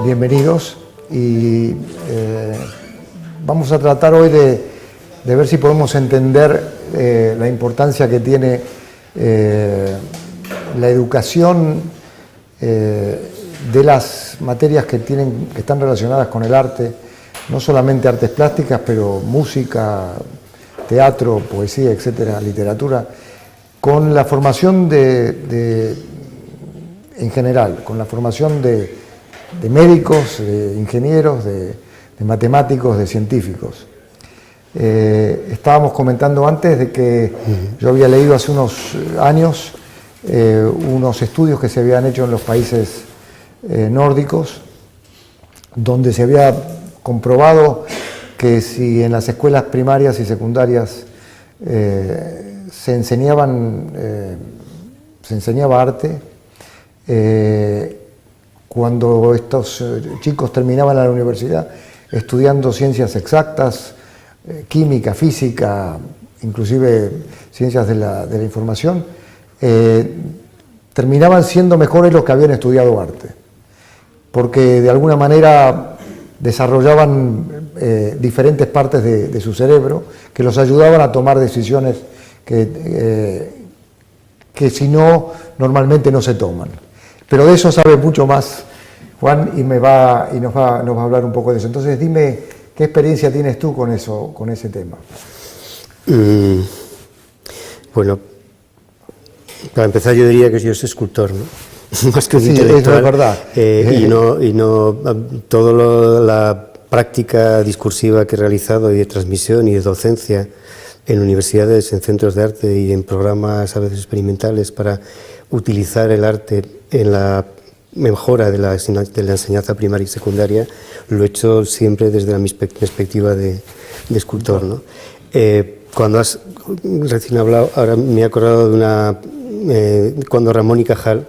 bienvenidos y vamos a tratar hoy de ver si podemos entender la importancia que tiene la educación de las materias que están relacionadas con el arte, no solamente artes plásticas, pero música, teatro, poesía, etcétera, literatura, con la formación en general, con la formación de médicos, de ingenieros, de matemáticos, de científicos. Estábamos comentando antes de que yo había leído hace unos años unos estudios que se habían hecho en los países nórdicos, donde se había comprobado que si en las escuelas primarias y secundarias se enseñaba arte, cuando estos chicos terminaban la universidad estudiando ciencias exactas, química, física, inclusive ciencias de la información, terminaban siendo mejores los que habían estudiado arte, porque de alguna manera desarrollaban diferentes partes de su cerebro que los ayudaban a tomar decisiones que si no, normalmente no se toman. Pero de eso sabe mucho más Juan y nos va a hablar un poco de eso. Entonces dime, ¿qué experiencia tienes tú con ese tema? Bueno, para empezar yo diría que yo soy escultor, ¿no? Más que un intelectual. Eso es verdad. Y no toda la práctica discursiva que he realizado y de transmisión y de docencia en universidades, en centros de arte y en programas a veces experimentales para utilizar el arte en la mejora de la enseñanza primaria y secundaria, lo he hecho siempre desde mi perspectiva de escultor, ¿no? Cuando has recién hablado, ahora me he acordado de cuando Ramón y Cajal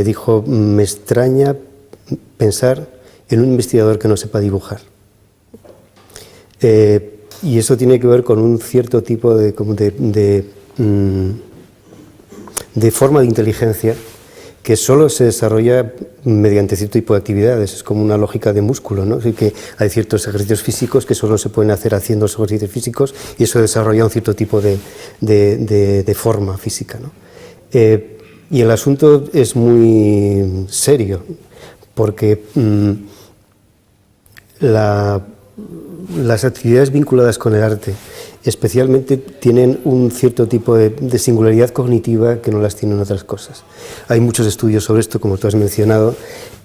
dijo: me extraña pensar en un investigador que no sepa dibujar. Y eso tiene que ver con un cierto tipo de forma de inteligencia que solo se desarrolla mediante cierto tipo de actividades. Es como una lógica de músculo, ¿no? Así que hay ciertos ejercicios físicos que solo se pueden hacer haciendo esos ejercicios físicos y eso desarrolla un cierto tipo de forma física, ¿no? Y el asunto es muy serio, porque las actividades vinculadas con el arte especialmente tienen un cierto tipo de singularidad cognitiva que no las tienen otras cosas. Hay muchos estudios sobre esto, como tú has mencionado,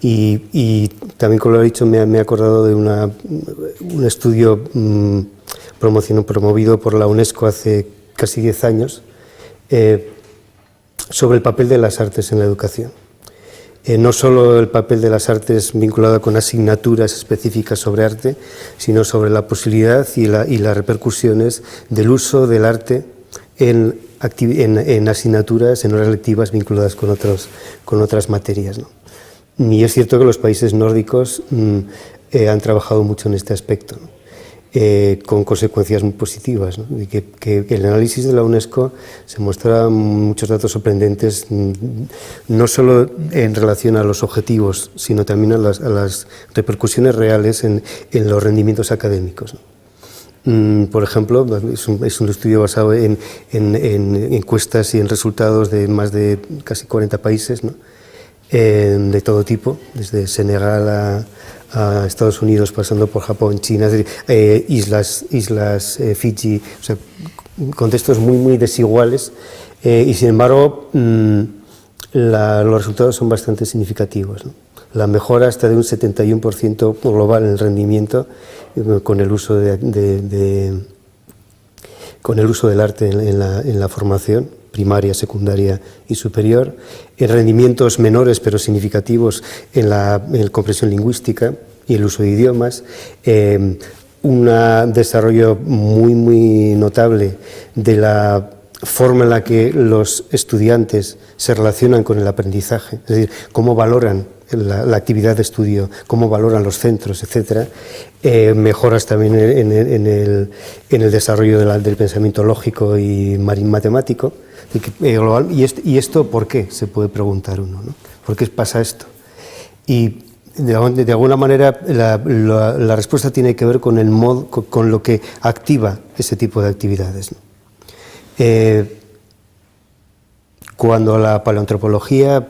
y también, como lo he dicho, me he acordado de un estudio promovido por la UNESCO hace casi 10 años sobre el papel de las artes en la educación. No solo el papel de las artes vinculado con asignaturas específicas sobre arte, sino sobre la posibilidad y las repercusiones del uso del arte en asignaturas, en horas lectivas vinculadas con otras materias, ¿no? Y es cierto que los países nórdicos han trabajado mucho en este aspecto, ¿no? Con consecuencias muy positivas, ¿no? Y que el análisis de la UNESCO se muestra muchos datos sorprendentes, no solo en relación a los objetivos, sino también a las repercusiones reales en los rendimientos académicos, ¿no? Por ejemplo, es un estudio basado en encuestas y en resultados de más de casi 40 países, ¿no? De todo tipo, desde Senegal a Estados Unidos, pasando por Japón, China, islas Fiji, o sea, contextos muy desiguales, y sin embargo los resultados son bastante significativos, ¿no? La mejora está de un 71% global en el rendimiento con el uso del arte en la formación primaria, secundaria y superior, en rendimientos menores pero significativos en la comprensión lingüística y el uso de idiomas, un desarrollo muy notable de la forma en la que los estudiantes se relacionan con el aprendizaje, es decir, cómo valoran la actividad de estudio, cómo valoran los centros, etcétera. Mejoras también en el desarrollo del pensamiento lógico y matemático. ¿Y esto por qué? Se puede preguntar uno, ¿no? ¿Por qué pasa esto? Y de alguna manera la respuesta tiene que ver con el modo, con lo que activa ese tipo de actividades, ¿no? Cuando la paleoantropología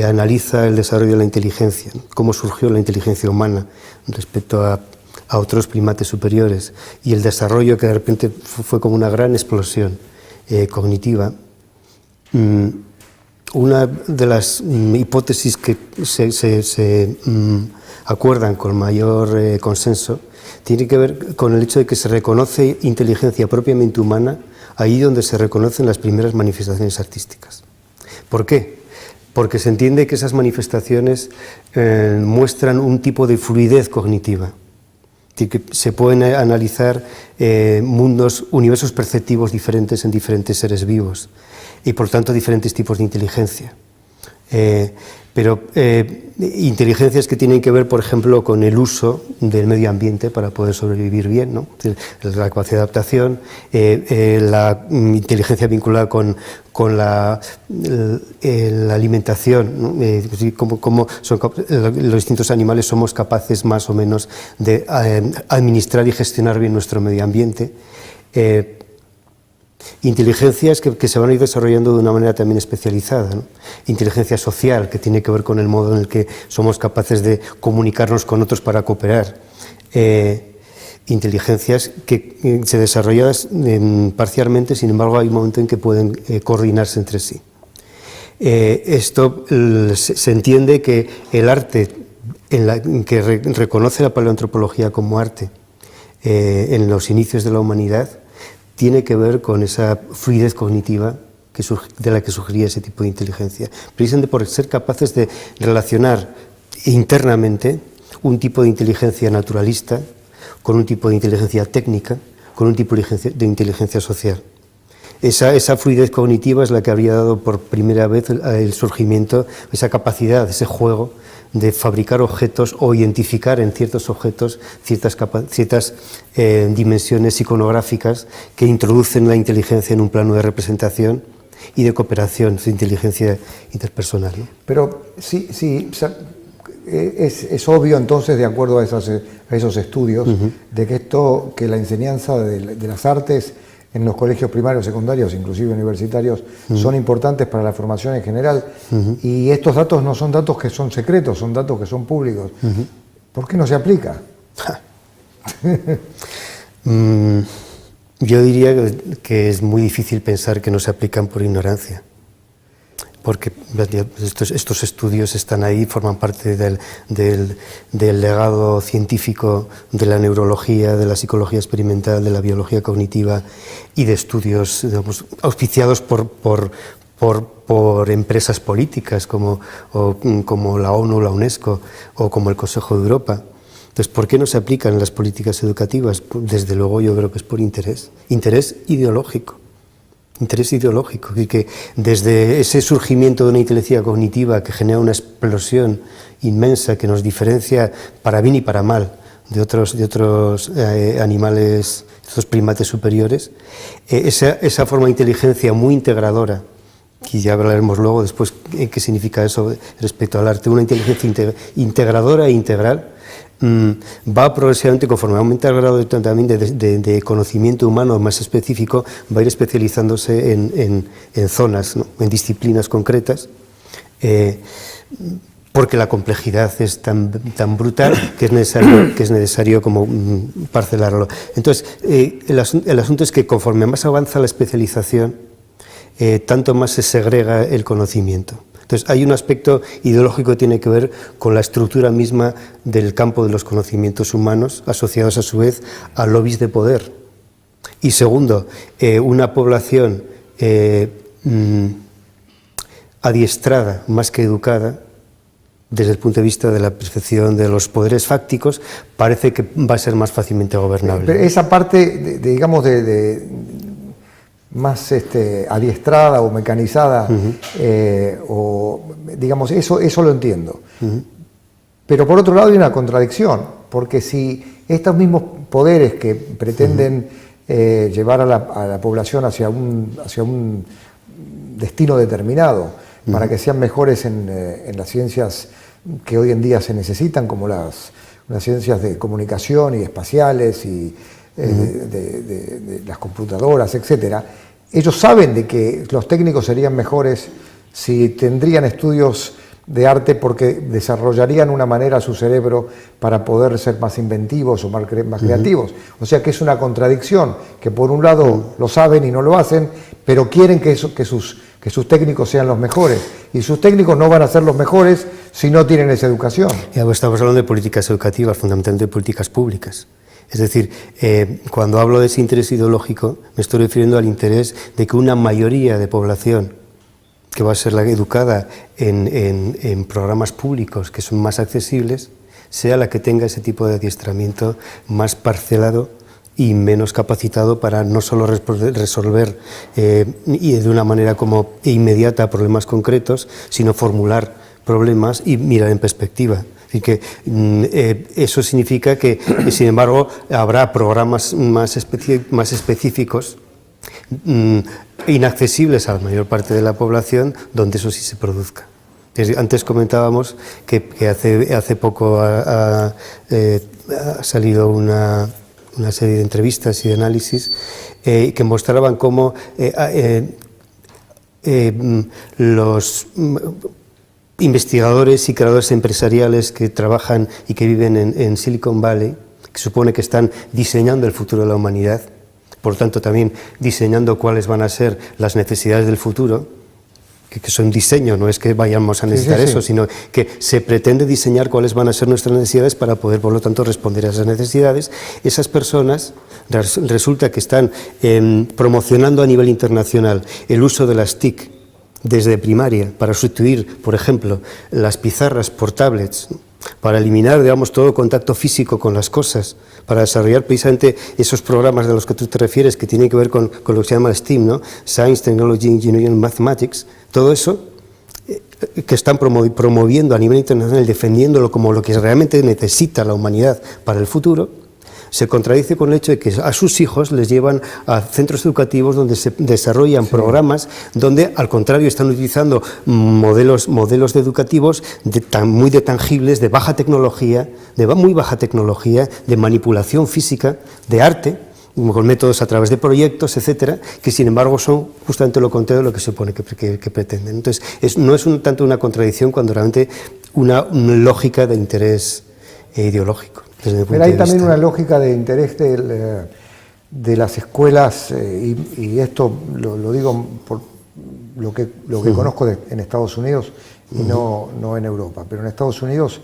analiza el desarrollo de la inteligencia, ¿no? Cómo surgió la inteligencia humana respecto a otros primates superiores, y el desarrollo que de repente fue como una gran explosión cognitiva, una de las hipótesis que se acuerdan con mayor consenso tiene que ver con el hecho de que se reconoce inteligencia propiamente humana ahí donde se reconocen las primeras manifestaciones artísticas. ¿Por qué? Porque se entiende que esas manifestaciones muestran un tipo de fluidez cognitiva, que se pueden analizar universos perceptivos diferentes en diferentes seres vivos y por tanto diferentes tipos de inteligencia. Pero inteligencias que tienen que ver, por ejemplo, con el uso del medio ambiente para poder sobrevivir bien, ¿no? La capacidad de adaptación, la inteligencia vinculada con la alimentación, ¿no? Cómo los distintos animales somos capaces más o menos de administrar y gestionar bien nuestro medio ambiente. Inteligencias que se van a ir desarrollando de una manera también especializada, ¿no? Inteligencia social, que tiene que ver con el modo en el que somos capaces de comunicarnos con otros para cooperar. Inteligencias que se desarrolladas parcialmente, sin embargo hay un momento en que pueden coordinarse entre sí. Esto se entiende que el arte que reconoce la paleoantropología como arte en los inicios de la humanidad tiene que ver con esa fluidez cognitiva de la que surgiría ese tipo de inteligencia, precisamente por ser capaces de relacionar internamente un tipo de inteligencia naturalista con un tipo de inteligencia técnica, con un tipo de inteligencia social. Esa fluidez cognitiva es la que habría dado por primera vez el surgimiento, esa capacidad, ese juego de fabricar objetos o identificar en ciertos objetos ciertas dimensiones iconográficas que introducen la inteligencia en un plano de representación y de cooperación, de inteligencia interpersonal, ¿no? Pero sí, es obvio entonces, de acuerdo a esos estudios, de que la enseñanza de las artes en los colegios primarios, secundarios, inclusive universitarios, son importantes para la formación en general, y estos datos no son datos que son secretos, son datos que son públicos. ¿Por qué no se aplica? Yo diría que es muy difícil pensar que no se aplican por ignorancia, porque estos estudios están ahí, forman parte del legado científico de la neurología, de la psicología experimental, de la biología cognitiva y de estudios, digamos, auspiciados por empresas políticas como la ONU, la UNESCO o como el Consejo de Europa. Entonces, ¿por qué no se aplican en las políticas educativas? Desde luego yo creo que es por interés ideológico. Interés ideológico, y que desde ese surgimiento de una inteligencia cognitiva que genera una explosión inmensa que nos diferencia para bien y para mal de otros animales, estos primates superiores, esa forma de inteligencia muy integradora, que ya hablaremos luego después qué significa eso respecto al arte, una inteligencia integradora e integral, va progresivamente, conforme aumenta el grado también de conocimiento humano más específico, va a ir especializándose en zonas, ¿no? En disciplinas concretas, porque la complejidad es tan brutal que es necesario como parcelarlo. Entonces, el asunto es que conforme más avanza la especialización, tanto más se segrega el conocimiento. Entonces, hay un aspecto ideológico que tiene que ver con la estructura misma del campo de los conocimientos humanos, asociados a su vez a lobbies de poder. Y segundo, una población adiestrada más que educada, desde el punto de vista de la percepción de los poderes fácticos, parece que va a ser más fácilmente gobernable. Pero esa parte, digamos, más adiestrada o mecanizada, o digamos, eso lo entiendo. Pero por otro lado hay una contradicción, porque si estos mismos poderes que pretenden llevar a la población hacia un destino determinado para que sean mejores en las ciencias que hoy en día se necesitan, como las ciencias de comunicación y espaciales y de las computadoras, etcétera. Ellos saben de que los técnicos serían mejores si tendrían estudios de arte, porque desarrollarían una manera a su cerebro para poder ser más inventivos o más creativos. O sea que es una contradicción, que por un lado lo saben y no lo hacen, pero quieren que sus técnicos sean los mejores. Y sus técnicos no van a ser los mejores si no tienen esa educación. Estamos hablando de políticas educativas, fundamentalmente de políticas públicas. Es decir, cuando hablo de ese interés ideológico, me estoy refiriendo al interés de que una mayoría de población que va a ser la educada en programas públicos que son más accesibles, sea la que tenga ese tipo de adiestramiento más parcelado y menos capacitado para no solo resolver y de una manera como inmediata problemas concretos, sino formular problemas y mirar en perspectiva. Así que eso significa que, sin embargo, habrá programas más específicos, inaccesibles a la mayor parte de la población, donde eso sí se produzca. Antes comentábamos que hace poco ha salido una serie de entrevistas y de análisis que mostraban cómo los investigadores y creadores empresariales que trabajan y que viven en Silicon Valley, que supone que están diseñando el futuro de la humanidad, por tanto también diseñando cuáles van a ser las necesidades del futuro, que son diseño, no es que vayamos a necesitar eso, sino que se pretende diseñar cuáles van a ser nuestras necesidades para poder, por lo tanto, responder a esas necesidades. Esas personas resulta que están promocionando a nivel internacional el uso de las TIC desde primaria para sustituir, por ejemplo, las pizarras por tablets, para eliminar, digamos, todo contacto físico con las cosas, para desarrollar precisamente esos programas de los que tú te refieres, que tienen que ver con lo que se llama STEAM, ¿no? Science, Technology, Engineering, Mathematics, todo eso que están promoviendo a nivel internacional, defendiéndolo como lo que realmente necesita la humanidad para el futuro, se contradice con el hecho de que a sus hijos les llevan a centros educativos donde se desarrollan programas donde, al contrario, están utilizando modelos educativos muy tangibles, de baja tecnología, muy baja tecnología, de manipulación física, de arte, con métodos a través de proyectos, etcétera, que sin embargo son justamente lo contrario de lo que se supone que pretenden. Entonces, no es tanto una contradicción cuando realmente una lógica de interés ideológico. Pero hay también una lógica de interés de las escuelas, y esto lo digo por lo que conozco en Estados Unidos y no en Europa, pero en Estados Unidos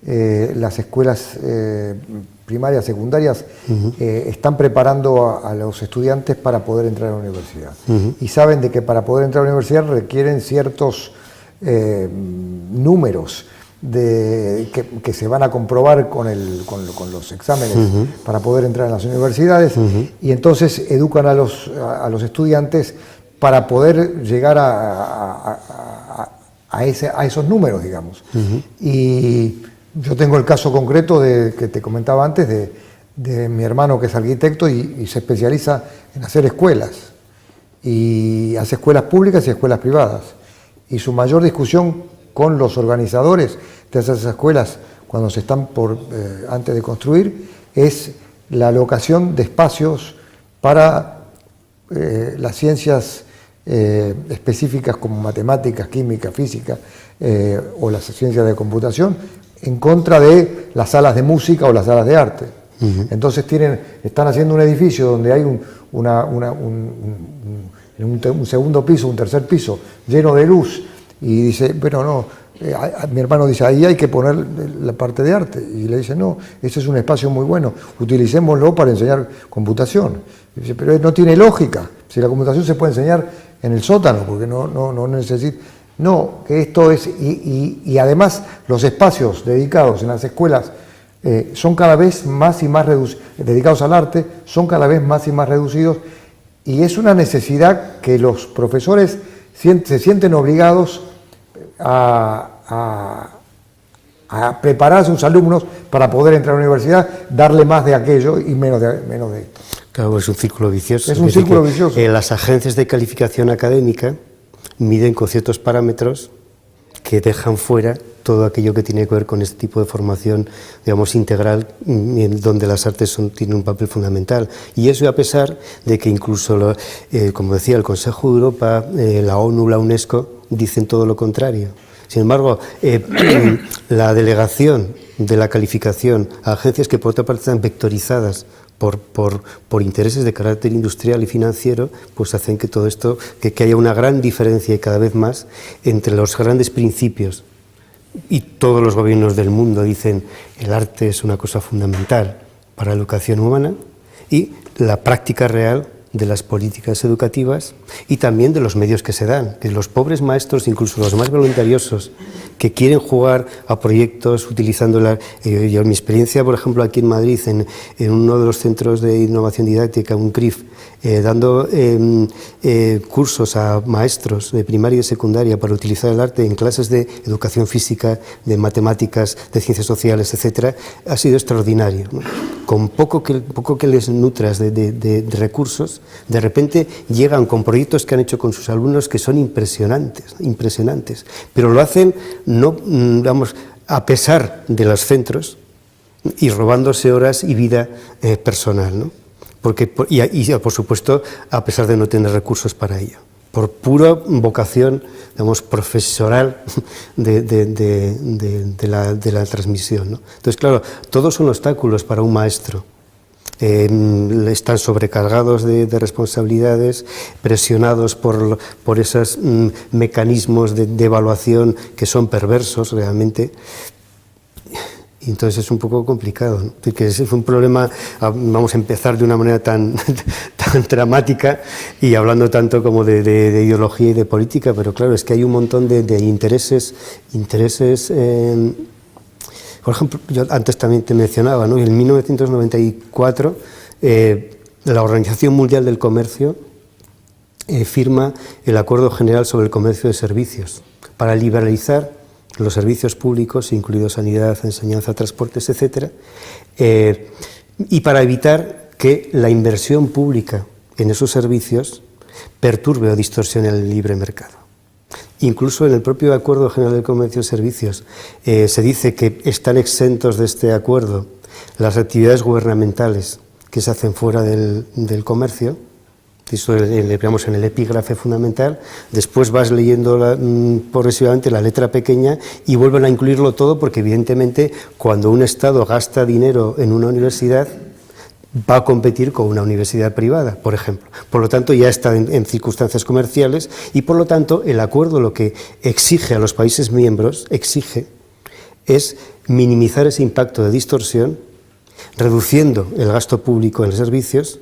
las escuelas primarias, secundarias, están preparando a los estudiantes para poder entrar a la universidad. Y saben de que para poder entrar a la universidad requieren ciertos números que se van a comprobar con los exámenes para poder entrar en las universidades, y entonces educan a los estudiantes para poder llegar a esos números, digamos. Y yo tengo el caso concreto que te comentaba antes de mi hermano, que es arquitecto y se especializa en hacer escuelas, y hace escuelas públicas y escuelas privadas, y su mayor discusión con los organizadores de esas escuelas, cuando se están antes de construir, es la alocación de espacios para las ciencias específicas como matemáticas, química, física o las ciencias de computación, en contra de las salas de música o las salas de arte. Entonces están haciendo un edificio donde hay un segundo piso, un tercer piso lleno de luz, y dice, bueno, no, mi hermano dice, ahí hay que poner la parte de arte, y le dice, no, ese es un espacio muy bueno, utilicémoslo para enseñar computación. Y dice, pero no tiene lógica, si la computación se puede enseñar en el sótano, porque no necesita. No, que esto es, y además los espacios dedicados en las escuelas son cada vez más y más reducidos, dedicados al arte, son cada vez más y más reducidos, y es una necesidad que los profesores se sienten obligados a preparar a sus alumnos para poder entrar a la universidad, darle más de aquello y menos de esto. Claro, es un círculo vicioso. Es un círculo vicioso. Las agencias de calificación académica miden con ciertos parámetros que dejan fuera todo aquello que tiene que ver con este tipo de formación, digamos, integral, donde las artes tienen un papel fundamental. Y eso a pesar de que incluso, como decía, el Consejo de Europa, la ONU, la UNESCO, dicen todo lo contrario. Sin embargo, la delegación de la calificación a agencias que por otra parte están vectorizadas por intereses de carácter industrial y financiero, pues hacen que todo esto, que haya una gran diferencia y cada vez más entre los grandes principios. Y todos los gobiernos del mundo dicen el arte es una cosa fundamental para la educación humana, y la práctica real de las políticas educativas y también de los medios que se dan, que los pobres maestros, incluso los más voluntariosos, que quieren jugar a proyectos utilizando yo, mi experiencia, por ejemplo, aquí en Madrid, en uno de los centros de innovación didáctica, un CRIF, dando cursos a maestros de primaria y de secundaria para utilizar el arte en clases de educación física, de matemáticas, de ciencias sociales, etcétera, ha sido extraordinario, ¿no? Con poco que les nutras de recursos, de repente llegan con proyectos que han hecho con sus alumnos que son impresionantes, pero lo hacen no, vamos, a pesar de los centros y robándose horas y vida personal, ¿no? Porque, y por supuesto, a pesar de no tener recursos para ello, por pura vocación, digamos, profesional de la transmisión, ¿no? Entonces, claro, todos son obstáculos para un maestro. Están sobrecargados de responsabilidades, presionados por esos mecanismos de evaluación que son perversos realmente. Y entonces es un poco complicado, ¿no? Que ese fue un problema, vamos a empezar de una manera tan dramática y hablando tanto como de ideología y de política, pero claro, es que hay un montón de intereses. Por ejemplo, yo antes también te mencionaba, ¿no? En 1994 la Organización Mundial del Comercio firma el Acuerdo General sobre el Comercio de Servicios para liberalizar los servicios públicos, incluidos sanidad, enseñanza, transportes, etcétera, y para evitar que la inversión pública en esos servicios perturbe o distorsione el libre mercado. Incluso en el propio Acuerdo General del Comercio de Servicios se dice que están exentos de este acuerdo las actividades gubernamentales que se hacen fuera del comercio. Eso digamos, en el epígrafe fundamental. Después vas leyendo progresivamente la letra pequeña y vuelven a incluirlo todo, porque evidentemente cuando un Estado gasta dinero en una universidad va a competir con una universidad privada, por ejemplo. Por lo tanto, ya está en circunstancias comerciales y, por lo tanto, el acuerdo lo que exige a los países miembros, es minimizar ese impacto de distorsión, reduciendo el gasto público en servicios,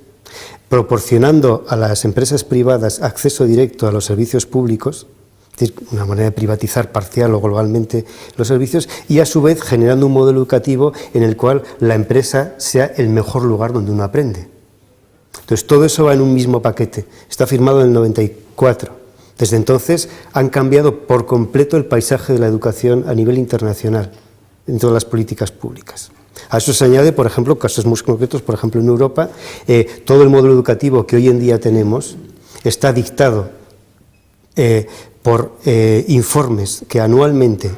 proporcionando a las empresas privadas acceso directo a los servicios públicos, es decir, una manera de privatizar parcial o globalmente los servicios, y a su vez generando un modelo educativo en el cual la empresa sea el mejor lugar donde uno aprende. Entonces todo eso va en un mismo paquete, está firmado en el 94. Desde entonces han cambiado por completo el paisaje de la educación a nivel internacional, en todas las políticas públicas. A eso se añade, por ejemplo, casos muy concretos, por ejemplo en Europa, todo el modelo educativo que hoy en día tenemos está dictado por informes que anualmente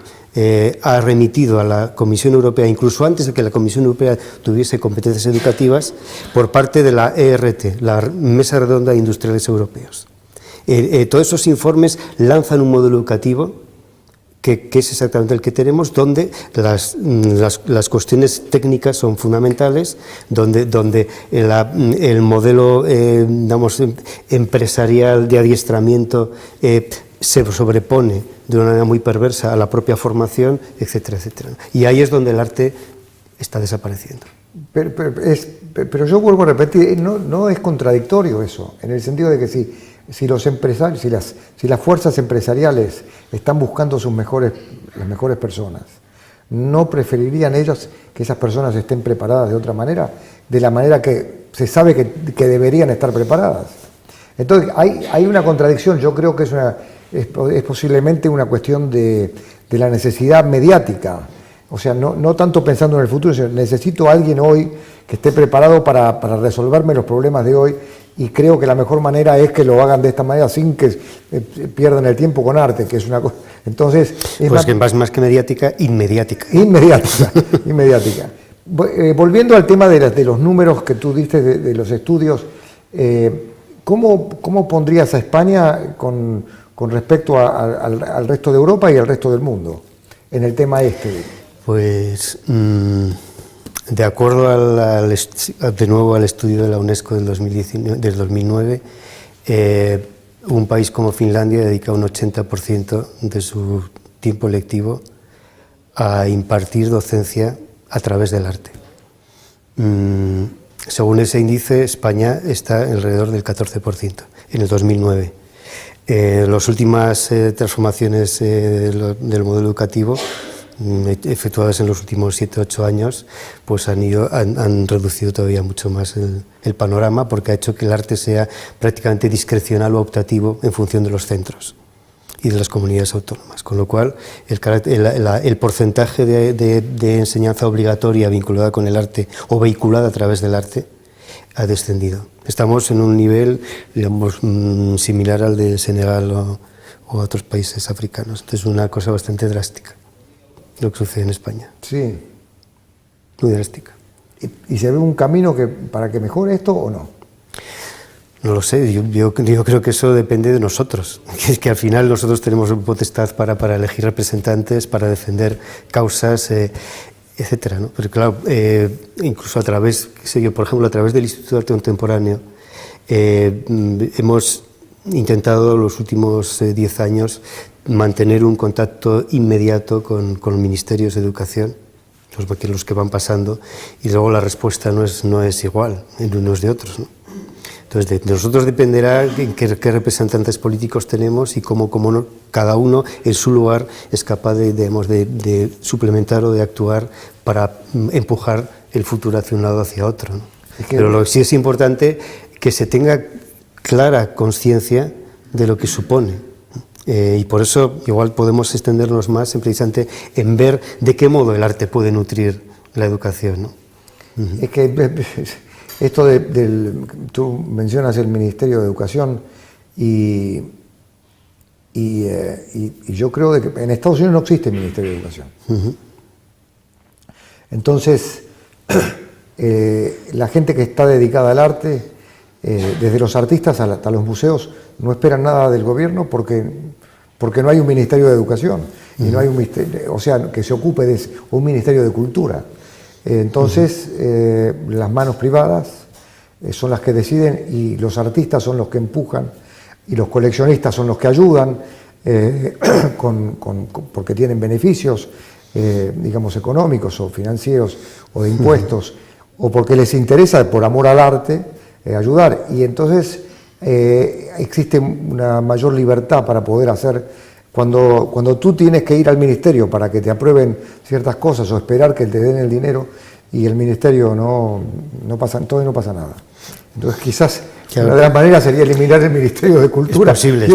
ha remitido a la Comisión Europea, incluso antes de que la Comisión Europea tuviese competencias educativas, por parte de la ERT, la Mesa Redonda de Industriales Europeos. Todos esos informes lanzan un modelo educativo que es exactamente el que tenemos, donde las cuestiones técnicas son fundamentales, donde el modelo digamos, empresarial de adiestramiento se sobrepone de una manera muy perversa a la propia formación, etcétera, etcétera. Y ahí es donde el arte está desapareciendo. Pero yo vuelvo a repetir, no es contradictorio eso, en el sentido de que si los empresarios, si las fuerzas empresariales están buscando las mejores personas, ¿no preferirían ellos que esas personas estén preparadas de otra manera, de la manera que se sabe que deberían estar preparadas? Entonces hay una contradicción. Yo creo que es posiblemente una cuestión de la necesidad mediática O sea, no tanto pensando en el futuro, sino necesito a alguien hoy que esté preparado para resolverme los problemas de hoy, y creo que la mejor manera es que lo hagan de esta manera sin que pierdan el tiempo con arte, que es una cosa. Entonces, pues que más que mediática, inmediática. Inmediática. Volviendo al tema de los números que tú diste de los estudios, ¿cómo pondrías a España con respecto al resto de Europa y al resto del mundo en el tema este? Pues de acuerdo de nuevo al estudio de la UNESCO del 2009, un país como Finlandia dedica un 80% de su tiempo lectivo a impartir docencia a través del arte. Según ese índice, España está alrededor del 14% en el 2009. Las últimas transformaciones del modelo educativo efectuadas en los últimos 7-8 años, pues han reducido todavía mucho más el panorama, porque ha hecho que el arte sea prácticamente discrecional o optativo en función de los centros y de las comunidades autónomas, con lo cual el porcentaje de enseñanza obligatoria vinculada con el arte o vehiculada a través del arte ha descendido. Estamos en un nivel, digamos, similar al de Senegal o otros países africanos. Entonces es una cosa bastante drástica lo que sucede en España. Sí. Muy drástica. ¿Y se ve un camino para que mejore esto o no? No lo sé, yo creo que eso depende de nosotros, que al final nosotros tenemos potestad para elegir representantes, para defender causas, etcétera, ¿no? Pero claro, incluso a través, por ejemplo, a través del Instituto de Arte Contemporáneo, hemos intentado los últimos 10 años mantener un contacto inmediato con los ministerios de educación, los que van pasando, y luego la respuesta no es igual en unos de otros, ¿no? Entonces, de nosotros dependerá qué representantes políticos tenemos y cómo cada uno en su lugar es capaz de suplementar o de actuar para empujar el futuro hacia un lado o hacia otro, ¿no? Pero lo que sí es importante que se tenga clara conciencia de lo que supone. Y por eso igual podemos extendernos más precisamente en ver de qué modo el arte puede nutrir la educación, ¿no? Es que esto tú mencionas el Ministerio de Educación y yo creo de que en Estados Unidos no existe el Ministerio de Educación. Entonces, la gente que está dedicada al arte, desde los artistas hasta los museos, no esperan nada del gobierno porque no hay un Ministerio de Educación y no hay un ministerio, o sea, que se ocupe de un Ministerio de Cultura. Entonces, las manos privadas son las que deciden y los artistas son los que empujan y los coleccionistas son los que ayudan porque tienen beneficios, digamos, económicos o financieros o de impuestos, o porque les interesa, por amor al arte, ayudar. Y entonces existe una mayor libertad para poder hacer. Cuando tú tienes que ir al ministerio para que te aprueben ciertas cosas o esperar que te den el dinero y el ministerio no pasa nada. Entonces quizás una de las maneras sería eliminar el Ministerio de Cultura. Es posible.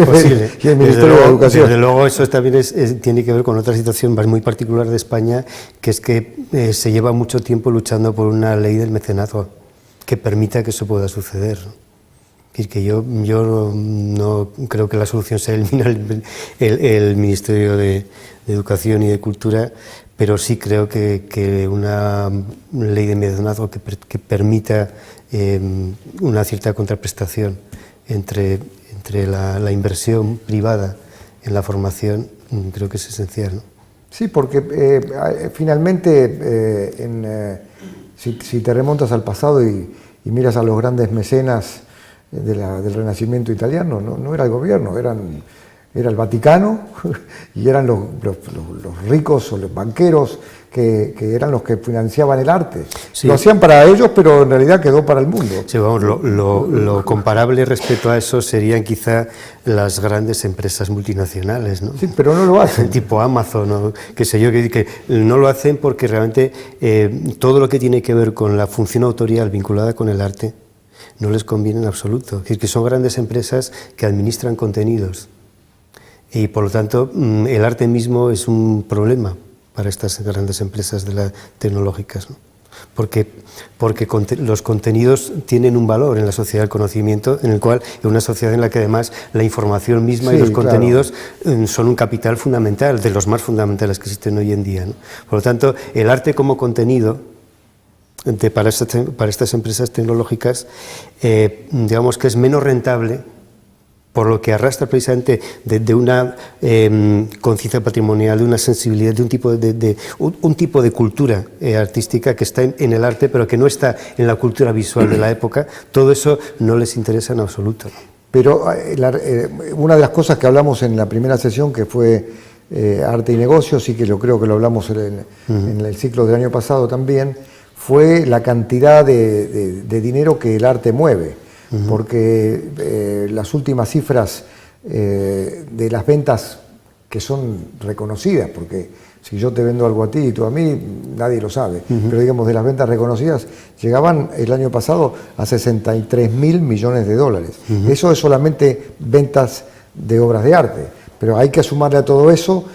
Y el Ministerio de Educación. Desde luego eso también tiene que ver con otra situación muy particular de España, que es que se lleva mucho tiempo luchando por una ley del mecenazgo que permita que eso pueda suceder. Es que yo no creo que la solución sea eliminar el Ministerio de Educación y de Cultura, pero sí creo que una ley de mecenazgo que permita una cierta contraprestación entre la inversión privada en la formación, creo que es esencial, ¿no? Sí, porque finalmente, si te remontas al pasado y miras a los grandes mecenas del Renacimiento italiano, no era el gobierno, era el Vaticano y eran los ricos o los banqueros que eran los que financiaban el arte. Sí. Lo hacían para ellos, pero en realidad quedó para el mundo. Sí, vamos, lo comparable respecto a eso serían quizá las grandes empresas multinacionales, ¿no? Sí, pero no lo hacen. Tipo Amazon, o qué sé yo, que no lo hacen porque realmente todo lo que tiene que ver con la función autorial vinculada con el arte no les conviene en absoluto. Es decir, que son grandes empresas que administran contenidos y por lo tanto el arte mismo es un problema para estas grandes empresas tecnológicas, ¿no? Porque los contenidos tienen un valor en la sociedad del conocimiento, en una sociedad en la que además la información misma y los contenidos son un capital fundamental, de los más fundamentales que existen hoy en día, ¿no? Por lo tanto, el arte como contenido para estas empresas tecnológicas, digamos que es menos rentable, por lo que arrastra precisamente de una conciencia patrimonial, de una sensibilidad, de un tipo de cultura artística que está en el arte, pero que no está en la cultura visual de la época. Todo eso no les interesa en absoluto. Pero una de las cosas que hablamos en la primera sesión, que fue arte y negocios, y que yo creo que lo hablamos en el ciclo del año pasado también, fue la cantidad de dinero que el arte mueve. Porque las últimas cifras de las ventas que son reconocidas, porque si yo te vendo algo a ti y tú a mí, nadie lo sabe, pero digamos de las ventas reconocidas, llegaban el año pasado a 63.000 millones de dólares. Eso es solamente ventas de obras de arte, pero hay que sumarle a todo eso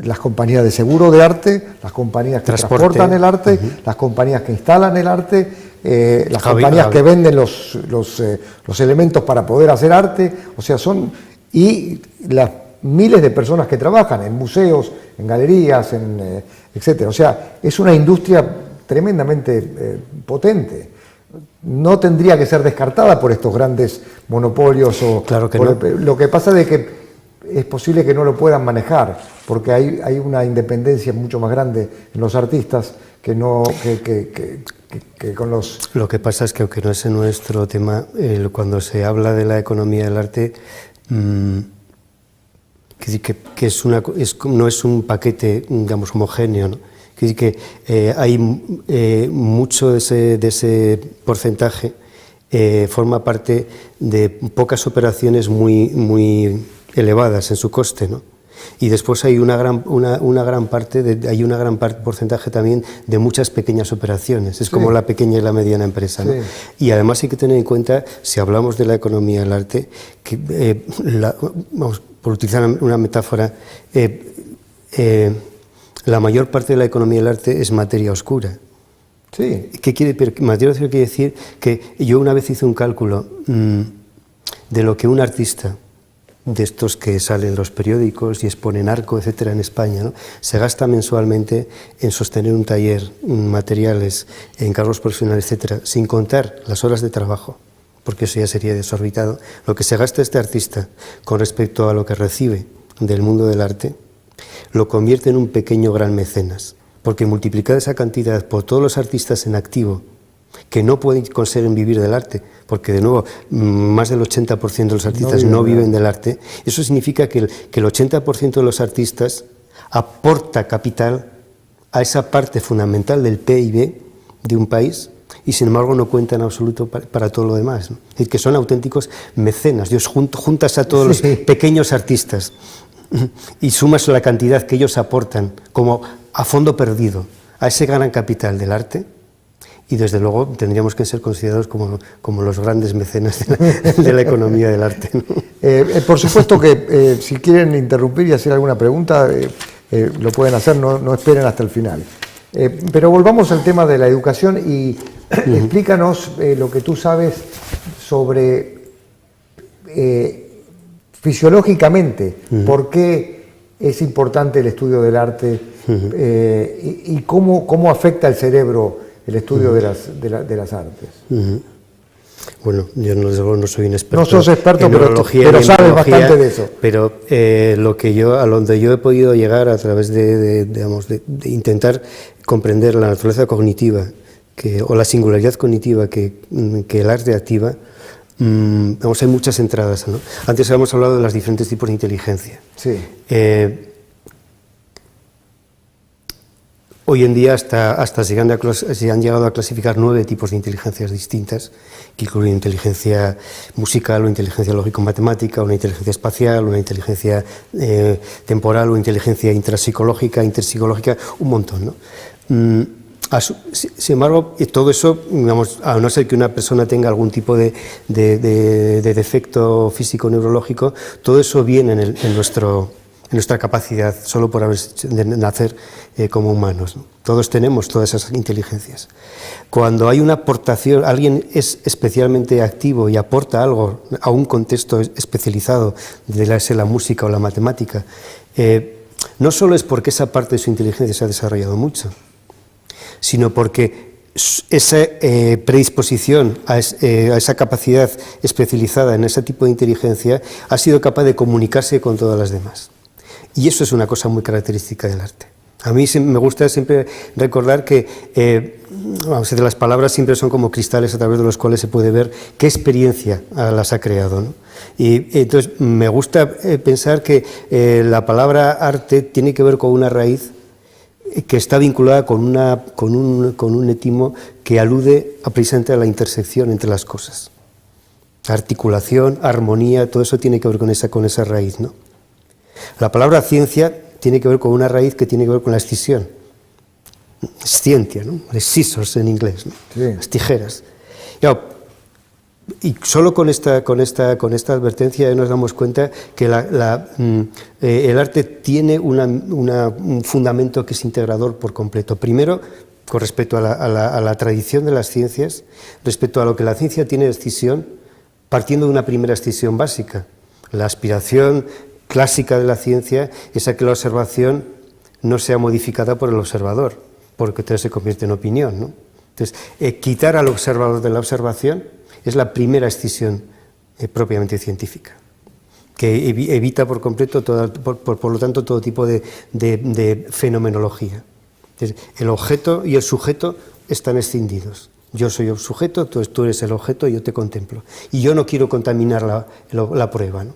las compañías de seguro de arte, las compañías que transportan el arte, las compañías que instalan el arte, las compañías que venden los elementos para poder hacer arte, o sea, y las miles de personas que trabajan en museos, en galerías, etcétera. O sea, es una industria tremendamente potente. No tendría que ser descartada por estos grandes monopolios. Claro que no. Lo que pasa es que es posible que no lo puedan manejar, porque hay una independencia mucho más grande en los artistas que con los... Lo que pasa es que, aunque no es nuestro tema, cuando se habla de la economía del arte, no es un paquete, digamos, homogéneo, ¿no? Que hay mucho de ese porcentaje forma parte de pocas operaciones muy elevadas en su coste, ¿no? Y después hay una gran porcentaje también de muchas pequeñas operaciones. Es como la pequeña y la mediana empresa, ¿no? Y además hay que tener en cuenta, si hablamos de la economía del arte, que vamos, por utilizar una metáfora, la mayor parte de la economía del arte es materia oscura. Sí. ¿Qué quiere decir? Materia oscura quiere decir que yo una vez hice un cálculo de lo que un artista de estos que salen en los periódicos y exponen Arco, etcétera, en España, ¿no? Se gasta mensualmente en sostener un taller, materiales, encargos profesionales, etcétera, sin contar las horas de trabajo, porque eso ya sería desorbitado. Lo que se gasta este artista con respecto a lo que recibe del mundo del arte, lo convierte en un pequeño gran mecenas, porque multiplicada esa cantidad por todos los artistas en activo que no pueden conseguir vivir del arte, porque de nuevo más del 80% de los artistas no viven del arte. Eso significa que el 80% de los artistas aporta capital a esa parte fundamental del PIB de un país y sin embargo no cuenta en absoluto para todo lo demás, ¿no? Es decir, que son auténticos mecenas. Dios, juntas a todos los pequeños artistas y sumas la cantidad que ellos aportan como a fondo perdido a ese gran capital del arte, y desde luego tendríamos que ser considerados como los grandes mecenas de la economía del arte, ¿no? Por supuesto que si quieren interrumpir y hacer alguna pregunta, lo pueden hacer, no esperen hasta el final. Pero volvamos al tema de la educación y explícanos lo que tú sabes sobre fisiológicamente por qué es importante el estudio del arte y cómo afecta el cerebro el estudio de las artes. Bueno, yo no soy un experto. No sos experto, en pero sabes bastante de eso. Pero a donde yo he podido llegar a través de intentar comprender la naturaleza cognitiva o la singularidad cognitiva que el arte activa, hay muchas entradas, ¿no? Antes habíamos hablado de los diferentes tipos de inteligencia. Sí. Hoy en día hasta se han llegado a clasificar 9 tipos de inteligencias distintas, que incluyen inteligencia musical, o inteligencia lógico-matemática, una inteligencia espacial, una inteligencia temporal, o inteligencia intrapsicológica, interpsicológica, un montón, ¿no? Sin embargo, todo eso, digamos, a no ser que una persona tenga algún tipo de defecto físico neurológico, todo eso viene en nuestra capacidad, solo por de nacer como humanos, ¿no? Todos tenemos todas esas inteligencias. Cuando hay una aportación, alguien es especialmente activo y aporta algo a un contexto especializado, de la música o la matemática, no solo es porque esa parte de su inteligencia se ha desarrollado mucho, sino porque esa predisposición a esa capacidad especializada en ese tipo de inteligencia ha sido capaz de comunicarse con todas las demás. Y eso es una cosa muy característica del arte. A mí me gusta siempre recordar que las palabras siempre son como cristales a través de los cuales se puede ver qué experiencia las ha creado, ¿no? Y entonces me gusta pensar que la palabra arte tiene que ver con una raíz que está vinculada con un etimo que alude precisamente a la intersección entre las cosas. Articulación, armonía, todo eso tiene que ver con esa raíz, ¿no? La palabra ciencia tiene que ver con una raíz que tiene que ver con la escisión. Scientia, ¿no? Scissors en inglés, ¿no? Sí. Las tijeras. Y solo con esta advertencia nos damos cuenta que el arte tiene un fundamento que es integrador por completo. Primero, con respecto a la tradición de las ciencias, respecto a lo que la ciencia tiene de escisión, partiendo de una primera escisión básica. La aspiración clásica de la ciencia es a que la observación no sea modificada por el observador, porque entonces se convierte en opinión, ¿no? Entonces, quitar al observador de la observación es la primera escisión propiamente científica, que evita por completo, por lo tanto, todo tipo de fenomenología. Entonces, el objeto y el sujeto están escindidos. Yo soy el sujeto, tú eres el objeto y yo te contemplo. Y yo no quiero contaminar la prueba, ¿no?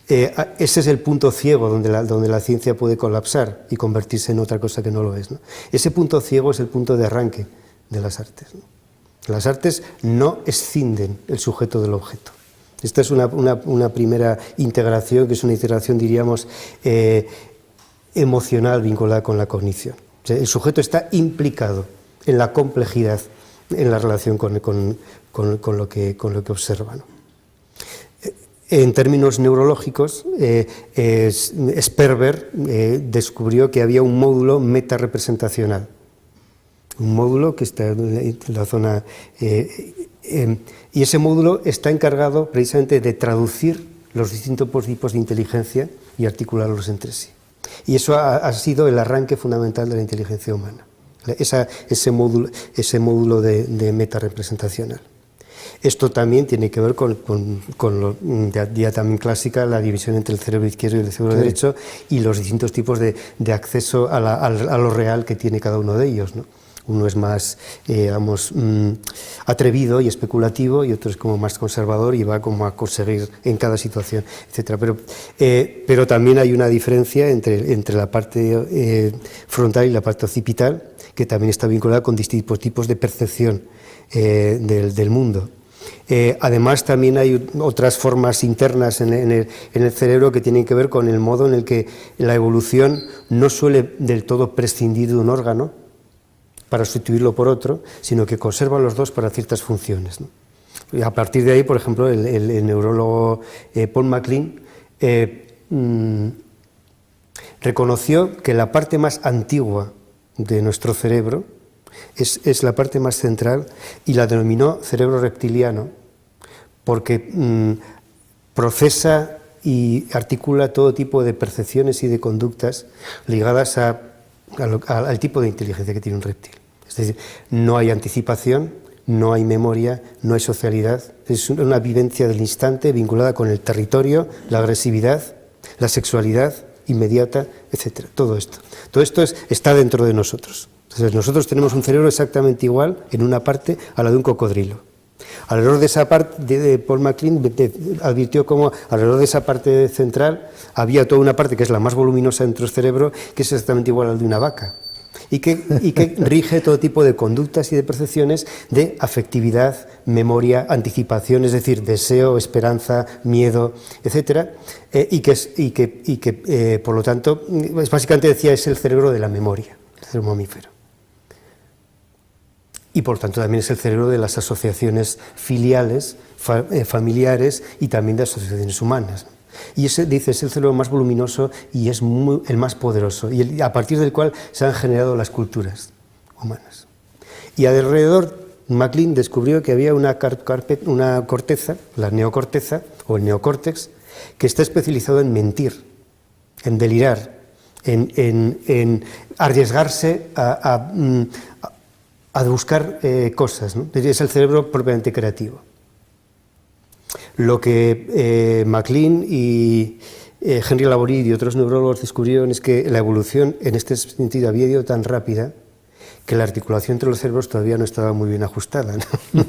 Ese es el punto ciego donde la ciencia puede colapsar y convertirse en otra cosa que no lo es, ¿no? Ese punto ciego es el punto de arranque de las artes, ¿no? Las artes no escinden el sujeto del objeto. Esta es una primera integración, que es una integración, diríamos, emocional vinculada con la cognición. O sea, el sujeto está implicado en la complejidad, en la relación con lo que observa, ¿no? En términos neurológicos, Sperber descubrió que había un módulo metarepresentacional, un módulo que está en la zona, y ese módulo está encargado precisamente de traducir los distintos tipos de inteligencia y articularlos entre sí. Y eso ha sido el arranque fundamental de la inteligencia humana, ese módulo de metarepresentacional. Esto también tiene que ver con ya también clásica, la división entre el cerebro izquierdo y el cerebro derecho, y los distintos tipos de acceso a lo real que tiene cada uno de ellos, ¿no? Uno es más, atrevido y especulativo, y otro es como más conservador y va como a conseguir en cada situación, etcétera. Pero también hay una diferencia entre la parte frontal y la parte occipital, que también está vinculada con distintos tipos de percepción del mundo. Además, también hay otras formas internas en el cerebro que tienen que ver con el modo en el que la evolución no suele del todo prescindir de un órgano para sustituirlo por otro, sino que conserva los dos para ciertas funciones, ¿no? Y a partir de ahí, por ejemplo, el neurólogo Paul MacLean reconoció que la parte más antigua de nuestro cerebro es la parte más central, y la denominó cerebro reptiliano, porque procesa y articula todo tipo de percepciones y de conductas ligadas al tipo de inteligencia que tiene un reptil. Es decir, no hay anticipación, no hay memoria, no hay socialidad, es una vivencia del instante vinculada con el territorio, la agresividad, la sexualidad inmediata, etc. Todo esto está dentro de nosotros. Entonces, nosotros tenemos un cerebro exactamente igual en una parte a la de un cocodrilo. Alrededor de esa parte, Paul MacLean advirtió cómo alrededor de esa parte central había toda una parte que es la más voluminosa dentro del cerebro, que es exactamente igual a la de una vaca, y que rige todo tipo de conductas y de percepciones de afectividad, memoria, anticipación, es decir, deseo, esperanza, miedo, etcétera, y que por lo tanto, básicamente decía, es el cerebro de la memoria, el cerebro mamífero. Y por tanto también es el cerebro de las asociaciones filiales, familiares, y también de asociaciones humanas. Y ese, dice, es el cerebro más voluminoso y es el más poderoso, y a partir del cual se han generado las culturas humanas. Y alrededor, MacLean descubrió que había una corteza, la neocorteza o el neocórtex, que está especializado en mentir, en delirar, en arriesgarse a buscar cosas, ¿no? Es el cerebro propiamente creativo. Lo que MacLean y Henry Laborie y otros neurólogos descubrieron es que la evolución en este sentido había ido tan rápida que la articulación entre los cerebros todavía no estaba muy bien ajustada, ¿no?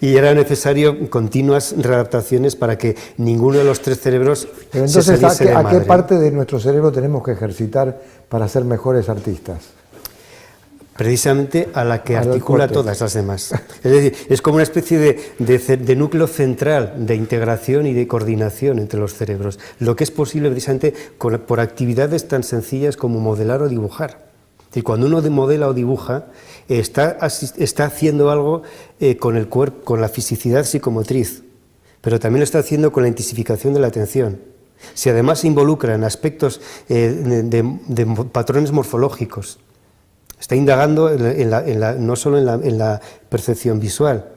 Y era necesario continuas readaptaciones para que ninguno de los tres cerebros Pero entonces, se saliese de madre. ¿a qué parte de nuestro cerebro tenemos que ejercitar para ser mejores artistas? Precisamente a la que articula todas las demás. Es decir, es como una especie de núcleo central de integración y de coordinación entre los cerebros, lo que es posible precisamente por actividades tan sencillas como modelar o dibujar. Y cuando uno modela o dibuja, está haciendo algo con el cuerpo, con la fisicidad psicomotriz, pero también lo está haciendo con la intensificación de la atención. Si además se involucra en aspectos de patrones morfológicos, está indagando no solo en la percepción visual,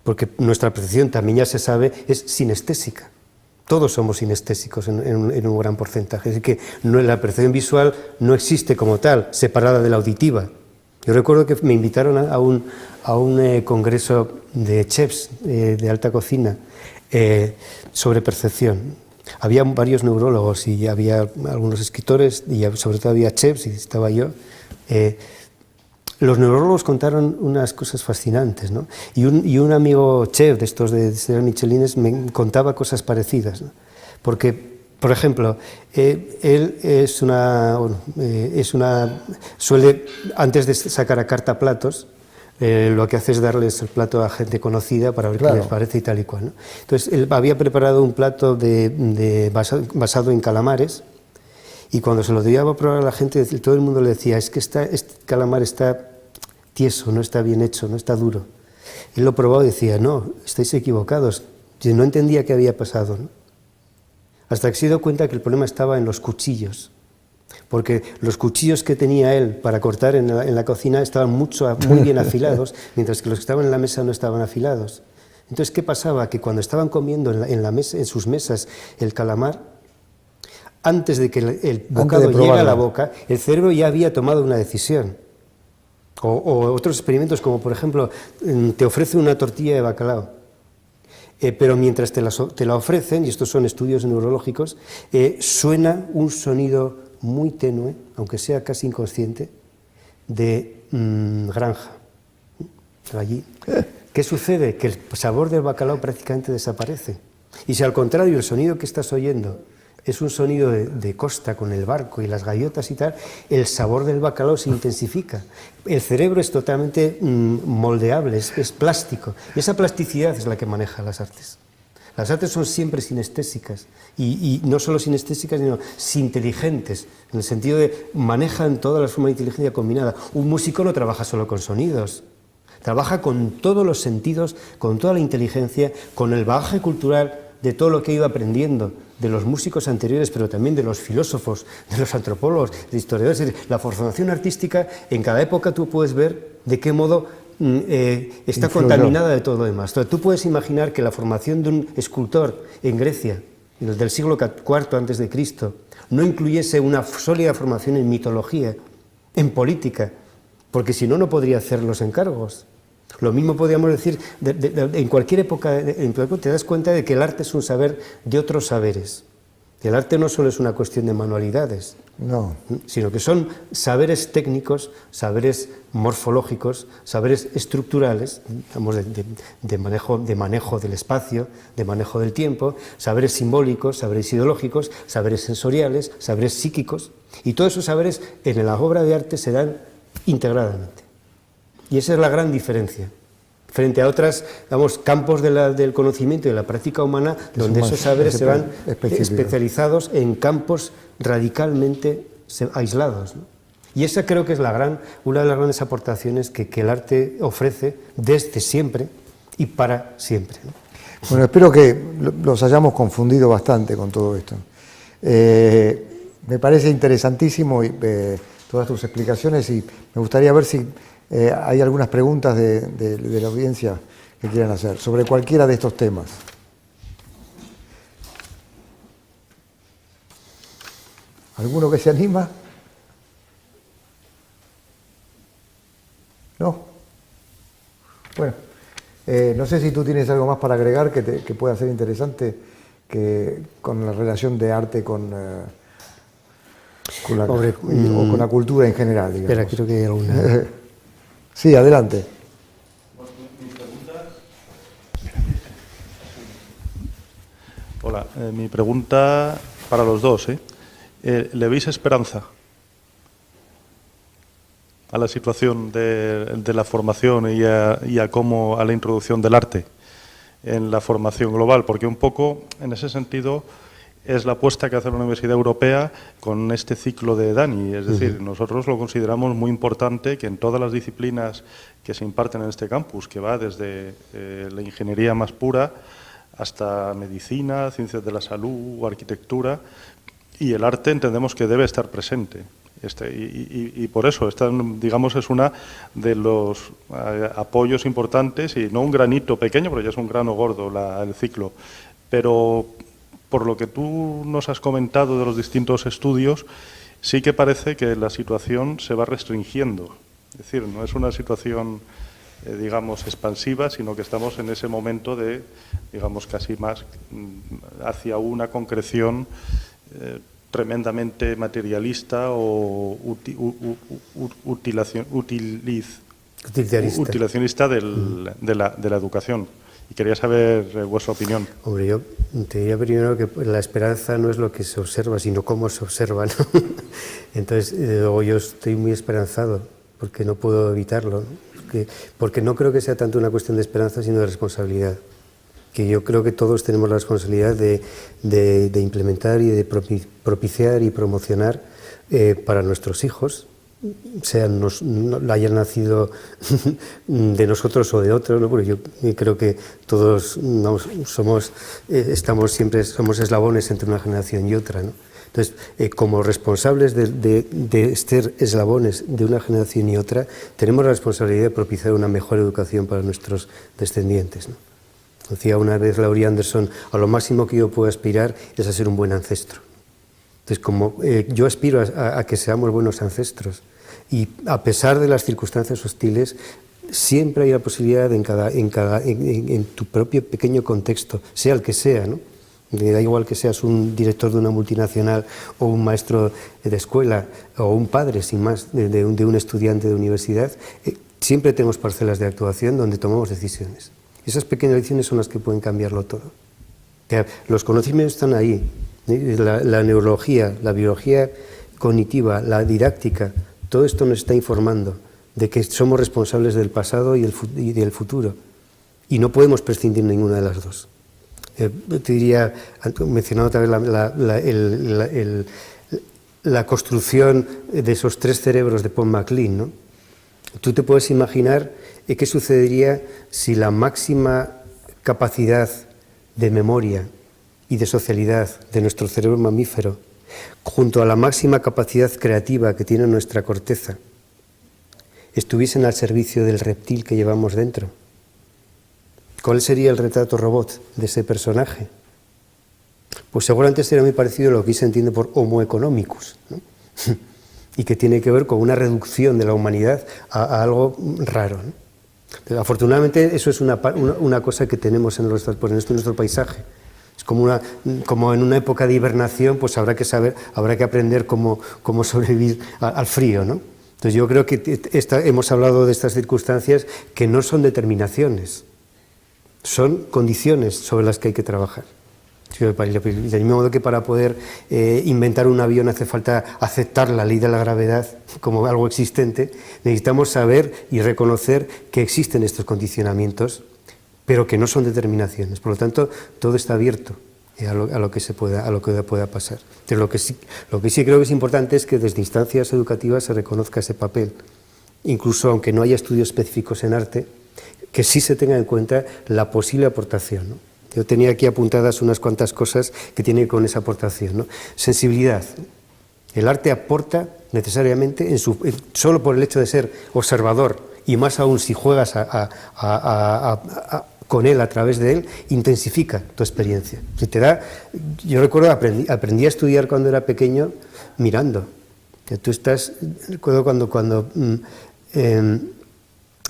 porque nuestra percepción también ya se sabe es sinestésica. Todos somos sinestésicos en un gran porcentaje, es decir, que la percepción visual no existe como tal, separada de la auditiva. Yo recuerdo que me invitaron a un congreso de chefs de alta cocina sobre percepción. Había varios neurólogos y había algunos escritores y sobre todo había chefs y estaba yo. Los neurólogos contaron unas cosas fascinantes, ¿no? Y un amigo chef de estos de Michelines me contaba cosas parecidas, ¿no? Porque, por ejemplo, él suele, antes de sacar a carta platos, lo que hace es darles el plato a gente conocida para ver qué les parece y tal y cual, ¿no? Entonces, él había preparado un plato basado en calamares, y cuando se lo dio a probar a la gente, todo el mundo le decía, es que este calamar está tieso, no está bien hecho, no está duro. Él lo probó y decía, no, estáis equivocados. Yo no entendía qué había pasado, ¿no? Hasta que se dio cuenta que el problema estaba en los cuchillos, porque los cuchillos que tenía él para cortar en la cocina estaban muy bien afilados, mientras que los que estaban en la mesa no estaban afilados. Entonces, ¿qué pasaba? Que cuando estaban comiendo en sus mesas el calamar, antes de que el bocado llegue a la boca, el cerebro ya había tomado una decisión. O otros experimentos, como por ejemplo, te ofrecen una tortilla de bacalao, pero mientras te la ofrecen, y estos son estudios neurológicos, suena un sonido muy tenue, aunque sea casi inconsciente, de granja. Allí. ¿Qué sucede? Que el sabor del bacalao prácticamente desaparece. Y si al contrario el sonido que estás oyendo es un sonido de costa con el barco y las gaviotas y tal, el sabor del bacalao se intensifica. El cerebro es totalmente moldeable, es plástico, y esa plasticidad es la que maneja las artes. Las artes son siempre sinestésicas, y no solo sinestésicas, sino inteligentes, en el sentido de manejan todas las formas de inteligencia combinada. Un músico no trabaja solo con sonidos, trabaja con todos los sentidos, con toda la inteligencia, con el bagaje cultural de todo lo que ha ido aprendiendo de los músicos anteriores, pero también de los filósofos, de los antropólogos, de historiadores. Es decir, la formación artística, en cada época tú puedes ver de qué modo está contaminada de todo lo demás. Entonces, tú puedes imaginar que la formación de un escultor en Grecia, del siglo IV antes de Cristo, no incluyese una sólida formación en mitología, en política, porque si no, no podría hacer los encargos. Lo mismo podríamos decir en cualquier época, te das cuenta de que el arte es un saber de otros saberes. El arte no solo es una cuestión de manualidades, no, sino que son saberes técnicos, saberes morfológicos, saberes estructurales, digamos, de manejo del espacio, de manejo del tiempo, saberes simbólicos, saberes ideológicos, saberes sensoriales, saberes psíquicos, y todos esos saberes en la obra de arte se dan integradamente. Y esa es la gran diferencia frente a otros campos del conocimiento y de la práctica humana, donde esos saberes se van especializados en campos radicalmente aislados, ¿no? Y esa creo que es una de las grandes aportaciones que el arte ofrece desde siempre y para siempre, ¿no? Bueno, espero que los hayamos confundido bastante con todo esto. Me parece interesantísimo todas tus explicaciones y me gustaría ver si hay algunas preguntas de la audiencia que quieran hacer sobre cualquiera de estos temas. ¿Alguno que se anima? ¿No? Bueno, no sé si tú tienes algo más para agregar que pueda ser interesante con la relación de arte con la cultura en general, digamos. Espera, creo que hay alguna. Sí, adelante. Hola, mi pregunta para los dos. ¿Le veis esperanza a la situación de la formación y a cómo a la introducción del arte en la formación global? Porque un poco, en ese sentido, es la apuesta que hace la Universidad Europea con este ciclo de Dani. Es decir, nosotros lo consideramos muy importante que en todas las disciplinas que se imparten en este campus, que va desde la ingeniería más pura hasta medicina, ciencias de la salud o arquitectura, y el arte entendemos que debe estar presente. Y por eso, esta, digamos, es una de los apoyos importantes, y no un granito pequeño, pero ya es un grano gordo el ciclo. Pero por lo que tú nos has comentado de los distintos estudios, sí que parece que la situación se va restringiendo. Es decir, no es una situación, digamos, expansiva, sino que estamos en ese momento de, digamos, casi más hacia una concreción tremendamente materialista o utilizacionista de la educación. Y quería saber vuestra opinión. Hombre, yo te diría primero que la esperanza no es lo que se observa, sino cómo se observa, ¿no? Entonces, luego yo estoy muy esperanzado, porque no puedo evitarlo, ¿no? Porque no creo que sea tanto una cuestión de esperanza, sino de responsabilidad. Que yo creo que todos tenemos la responsabilidad de implementar y de propiciar y promocionar para nuestros hijos, hayan nacido de nosotros o de otros, ¿no? Porque yo creo que todos somos eslabones entre una generación y otra, ¿no? Entonces, como responsables de ser eslabones de una generación y otra, tenemos la responsabilidad de propiciar una mejor educación para nuestros descendientes, ¿no? Decía una vez Laurie Anderson, a lo máximo que yo puedo aspirar es a ser un buen ancestro. Entonces, como yo aspiro a que seamos buenos ancestros, y a pesar de las circunstancias hostiles, siempre hay la posibilidad en tu propio pequeño contexto, sea el que sea, ¿no? Da igual que seas un director de una multinacional o un maestro de escuela o un padre, sin más, de un estudiante de universidad, siempre tenemos parcelas de actuación donde tomamos decisiones. Esas pequeñas decisiones son las que pueden cambiarlo todo. O sea, los conocimientos están ahí, la neurología, la biología cognitiva, la didáctica, todo esto nos está informando de que somos responsables del pasado y del futuro, y no podemos prescindir ninguna de las dos. Te diría, mencionando otra vez la construcción de esos tres cerebros de Paul MacLean, ¿no? Tú te puedes imaginar qué sucedería si la máxima capacidad de memoria y de socialidad de nuestro cerebro mamífero, junto a la máxima capacidad creativa que tiene nuestra corteza, estuviesen al servicio del reptil que llevamos dentro. ¿Cuál sería el retrato robot de ese personaje? Pues seguramente sería muy parecido a lo que hoy se entiende por Homo economicus, ¿no? Y que tiene que ver con una reducción de la humanidad a algo raro, ¿no? Afortunadamente eso es una cosa que tenemos en nuestro paisaje. Es como en una época de hibernación, pues habrá que aprender cómo sobrevivir al frío, ¿no? Entonces yo creo que hemos hablado de estas circunstancias que no son determinaciones, son condiciones sobre las que hay que trabajar. Del mismo modo que para poder inventar un avión hace falta aceptar la ley de la gravedad como algo existente, necesitamos saber y reconocer que existen estos condicionamientos, pero que no son determinaciones. Por lo tanto, todo está abierto a lo que pueda pasar. Pero lo que sí creo que es importante es que desde instancias educativas se reconozca ese papel, incluso aunque no haya estudios específicos en arte, que sí se tenga en cuenta la posible aportación, ¿no?, Yo tenía aquí apuntadas unas cuantas cosas que tienen con esa aportación, ¿no? Sensibilidad. El arte aporta necesariamente, solo por el hecho de ser observador, y más aún si juegas con él, a través de él, intensifica tu experiencia. Si te da, yo recuerdo, aprendí a estudiar cuando era pequeño mirando. Que tú estás, recuerdo cuando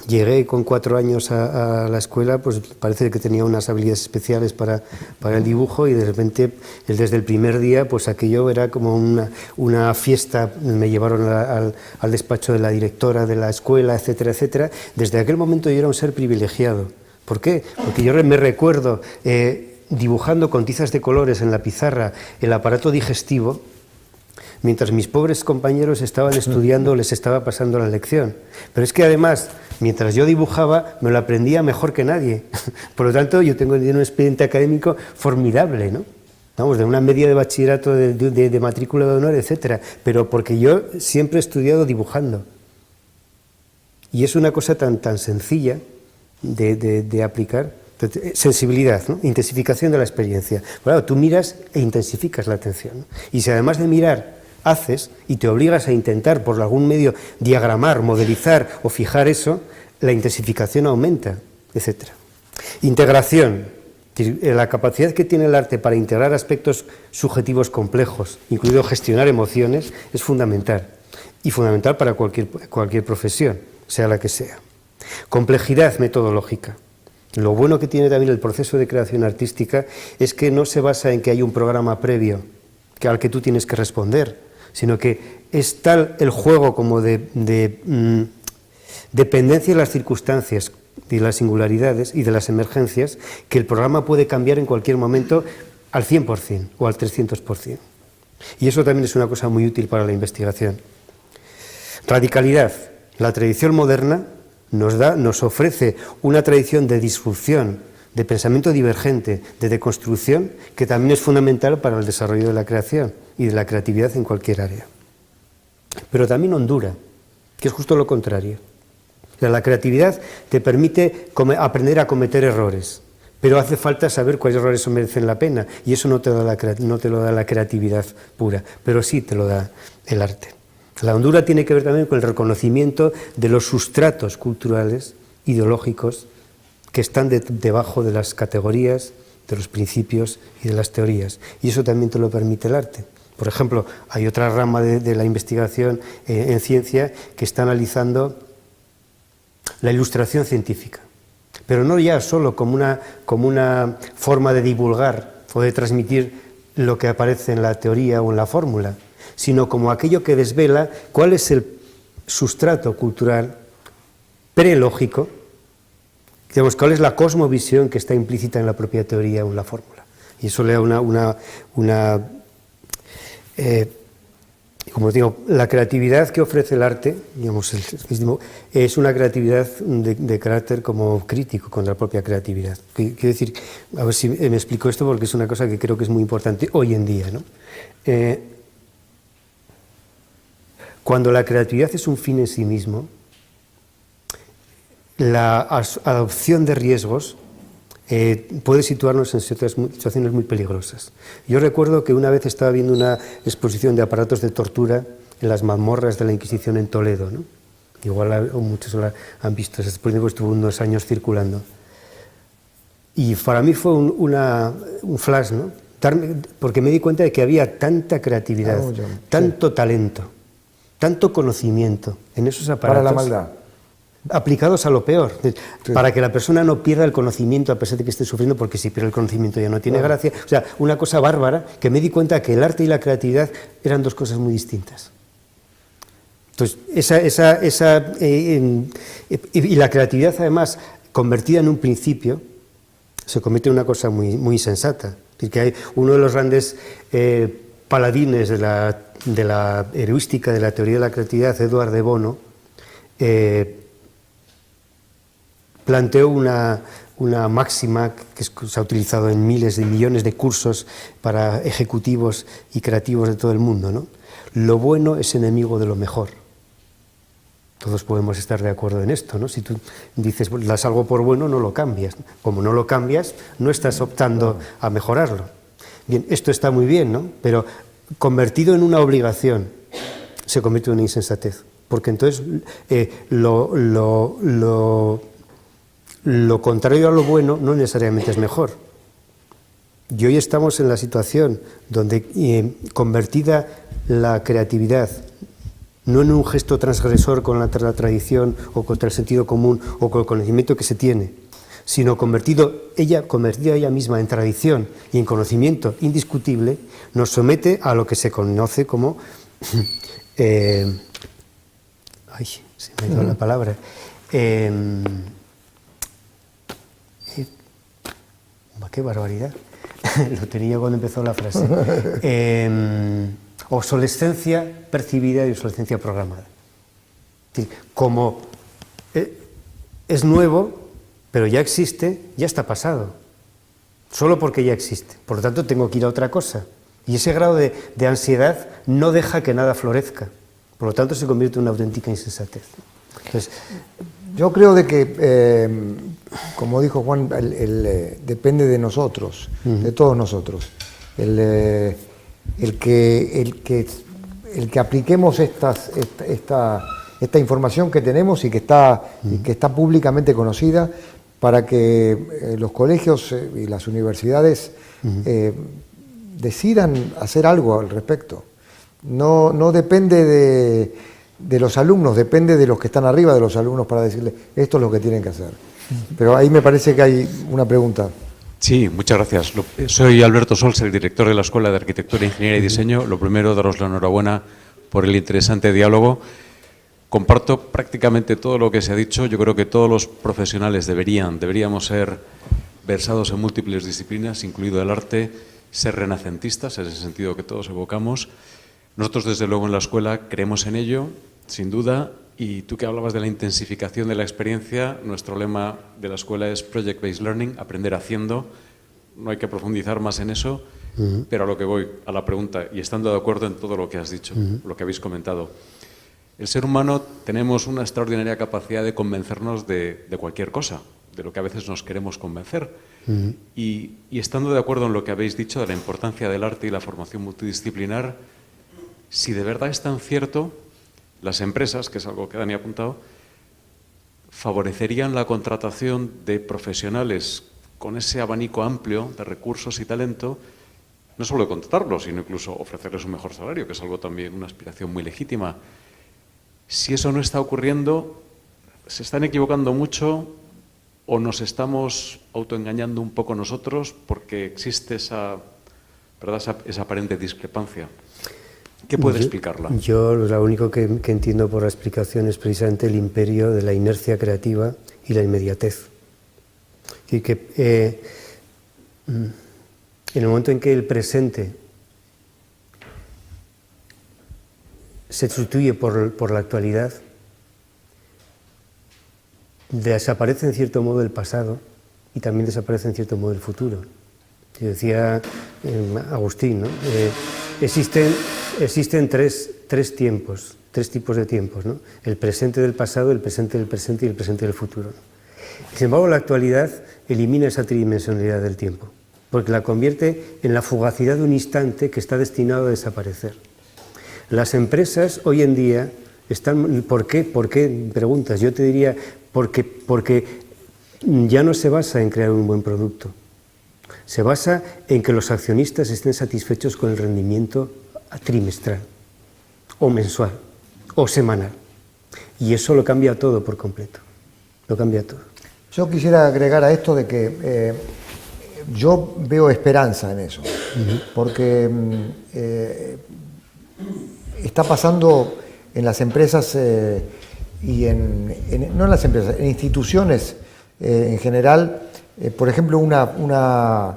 llegué con 4 años a la escuela, pues parece que tenía unas habilidades especiales para el dibujo, y de repente, desde el primer día, pues aquello era como una fiesta. Me llevaron al despacho de la directora de la escuela, etcétera, etcétera. Desde aquel momento yo era un ser privilegiado. ¿Por qué? Porque yo me recuerdo dibujando con tizas de colores en la pizarra el aparato digestivo, mientras mis pobres compañeros estaban estudiando, les estaba pasando la lección. Pero es que además, mientras yo dibujaba, me lo aprendía mejor que nadie. Por lo tanto, yo tengo un expediente académico formidable, ¿no? Vamos, de una media de bachillerato, de matrícula de honor, etcétera. Pero porque yo siempre he estudiado dibujando. Y es una cosa tan sencilla de aplicar. Sensibilidad, ¿no? Intensificación de la experiencia. Claro, tú miras e intensificas la atención, ¿no? Y si además de mirar haces y te obligas a intentar por algún medio diagramar, modelizar o fijar eso, la intensificación aumenta, etc. Integración. La capacidad que tiene el arte para integrar aspectos subjetivos complejos, incluido gestionar emociones, es fundamental. Y fundamental para cualquier profesión, sea la que sea. Complejidad metodológica. Lo bueno que tiene también el proceso de creación artística es que no se basa en que hay un programa previo al que tú tienes que responder, sino que es tal el juego como de dependencia de las circunstancias y las singularidades y de las emergencias, que el programa puede cambiar en cualquier momento al 100% o al 300%. Y eso también es una cosa muy útil para la investigación. Radicalidad. La tradición moderna nos ofrece una tradición de disrupción, de pensamiento divergente, de deconstrucción, que también es fundamental para el desarrollo de la creación y de la creatividad en cualquier área. Pero también hondura, que es justo lo contrario. La creatividad te permite aprender a cometer errores, pero hace falta saber cuáles errores merecen la pena, y eso no te lo da la creatividad pura, pero sí te lo da el arte. La hondura tiene que ver también con el reconocimiento de los sustratos culturales, ideológicos, que están debajo de las categorías, de los principios y de las teorías. Y eso también te lo permite el arte. Por ejemplo, hay otra rama de la investigación en ciencia que está analizando la ilustración científica. Pero no ya solo como una forma de divulgar o de transmitir lo que aparece en la teoría o en la fórmula, sino como aquello que desvela cuál es el sustrato cultural prelógico, digamos, cuál es la cosmovisión que está implícita en la propia teoría o en la fórmula. Y eso le da como digo, la creatividad que ofrece el arte, digamos, es una creatividad de carácter como crítico con la propia creatividad. Quiero decir, a ver si me explico esto, porque es una cosa que creo que es muy importante hoy en día, ¿no? Cuando la creatividad es un fin en sí mismo, la adopción de riesgos puede situarnos en situaciones muy peligrosas. Yo recuerdo que una vez estaba viendo una exposición de aparatos de tortura en las mazmorras de la Inquisición en Toledo, ¿no? Igual muchos la han visto, esa exposición, pues estuvo unos años circulando. Y para mí fue un flash, ¿no? Porque me di cuenta de que había tanta creatividad, tanto talento, tanto conocimiento en esos aparatos. Para la maldad. Aplicados a lo peor, para que la persona no pierda el conocimiento a pesar de que esté sufriendo, porque si pierde el conocimiento ya no tiene gracia. O sea, una cosa bárbara, que me di cuenta que el arte y la creatividad eran dos cosas muy distintas. Entonces, y la creatividad, además, convertida en un principio, se convierte en una cosa muy, muy sensata. Es decir, que hay uno de los grandes paladines de la heurística, de la teoría de la creatividad, Edward de Bono, planteó una máxima que se ha utilizado en miles de millones de cursos para ejecutivos y creativos de todo el mundo, ¿no? Lo bueno es enemigo de lo mejor. Todos podemos estar de acuerdo en esto, ¿no? Si tú dices, das algo por bueno, no lo cambias. Como no lo cambias, no estás optando a mejorarlo. Bien, esto está muy bien, ¿no? Pero convertido en una obligación, se convierte en una insensatez. Porque entonces lo contrario a lo bueno no necesariamente es mejor. Y hoy estamos en la situación donde convertida la creatividad no en un gesto transgresor con la tradición o contra el sentido común o con el conocimiento que se tiene, sino convertida ella misma en tradición y en conocimiento indiscutible, nos somete a lo que se conoce como ay, se me ha ido la palabra, qué barbaridad, lo tenía cuando empezó la frase, obsolescencia percibida y obsolescencia programada. Es decir, como es nuevo, pero ya existe, ya está pasado, solo porque ya existe. Por lo tanto, tengo que ir a otra cosa. Y ese grado de ansiedad no deja que nada florezca. Por lo tanto, se convierte en una auténtica insensatez. Entonces, yo creo de que, como dijo Juan, depende de nosotros, de todos nosotros. El que apliquemos esta información que tenemos y que está públicamente conocida para que los colegios y las universidades decidan hacer algo al respecto. No depende de los alumnos, depende de los que están arriba de los alumnos para decirles esto es lo que tienen que hacer. Pero ahí me parece que hay una pregunta. Sí, muchas gracias. Soy Alberto Sols, el director de la Escuela de Arquitectura, Ingeniería y Diseño. Lo primero, daros la enhorabuena por el interesante diálogo. Comparto prácticamente todo lo que se ha dicho. Yo creo que todos los profesionales deberíamos ser versados en múltiples disciplinas, incluido el arte, ser renacentistas, en ese sentido que todos evocamos. Nosotros, desde luego, en la escuela creemos en ello, sin duda. Y tú que hablabas de la intensificación de la experiencia, nuestro lema de la escuela es Project-Based Learning, aprender haciendo. No hay que profundizar más en eso, pero a lo que voy, a la pregunta, y estando de acuerdo en todo lo que has dicho, lo que habéis comentado. El ser humano tenemos una extraordinaria capacidad de convencernos de cualquier cosa, de lo que a veces nos queremos convencer. Y estando de acuerdo en lo que habéis dicho de la importancia del arte y la formación multidisciplinar, si de verdad es tan cierto, las empresas, que es algo que Dani ha apuntado, favorecerían la contratación de profesionales con ese abanico amplio de recursos y talento, no solo de contratarlos, sino incluso ofrecerles un mejor salario, que es algo también, una aspiración muy legítima. Si eso no está ocurriendo, ¿se están equivocando mucho o nos estamos autoengañando un poco nosotros porque existe esa aparente discrepancia? ¿Qué puede explicarla? Yo lo único que entiendo por la explicación es precisamente el imperio de la inercia creativa y la inmediatez. Y que en el momento en que el presente se sustituye por la actualidad, desaparece en cierto modo el pasado y también desaparece en cierto modo el futuro. Yo decía Agustín, ¿no? Existen tres tiempos, tres tipos de tiempos, ¿no? El presente del pasado, el presente del presente y el presente del futuro, ¿no? Sin embargo, la actualidad elimina esa tridimensionalidad del tiempo, porque la convierte en la fugacidad de un instante que está destinado a desaparecer. Las empresas hoy en día están... ¿Por qué? ¿Por qué? Preguntas. Yo te diría, porque ya no se basa en crear un buen producto. Se basa en que los accionistas estén satisfechos con el rendimiento trimestral, o mensual, o semanal. Y eso lo cambia todo por completo. Lo cambia todo. Yo quisiera agregar a esto de que yo veo esperanza en eso, porque está pasando en las empresas y no en las empresas, en instituciones en general, por ejemplo, una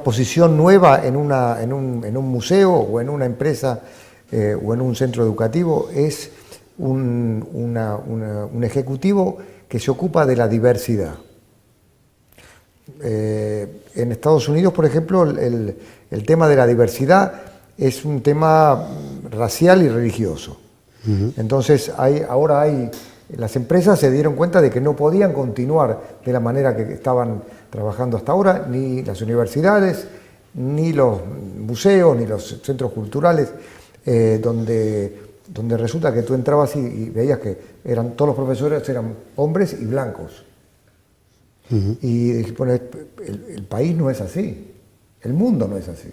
posición nueva en un museo o en una empresa o en un centro educativo es un ejecutivo que se ocupa de la diversidad. En Estados Unidos, por ejemplo, el tema de la diversidad es un tema racial y religioso. Entonces, las empresas se dieron cuenta de que no podían continuar de la manera que estaban trabajando hasta ahora, ni las universidades, ni los museos, ni los centros culturales, donde resulta que tú entrabas y veías que todos los profesores eran hombres y blancos. Y dije, bueno, el país no es así, el mundo no es así.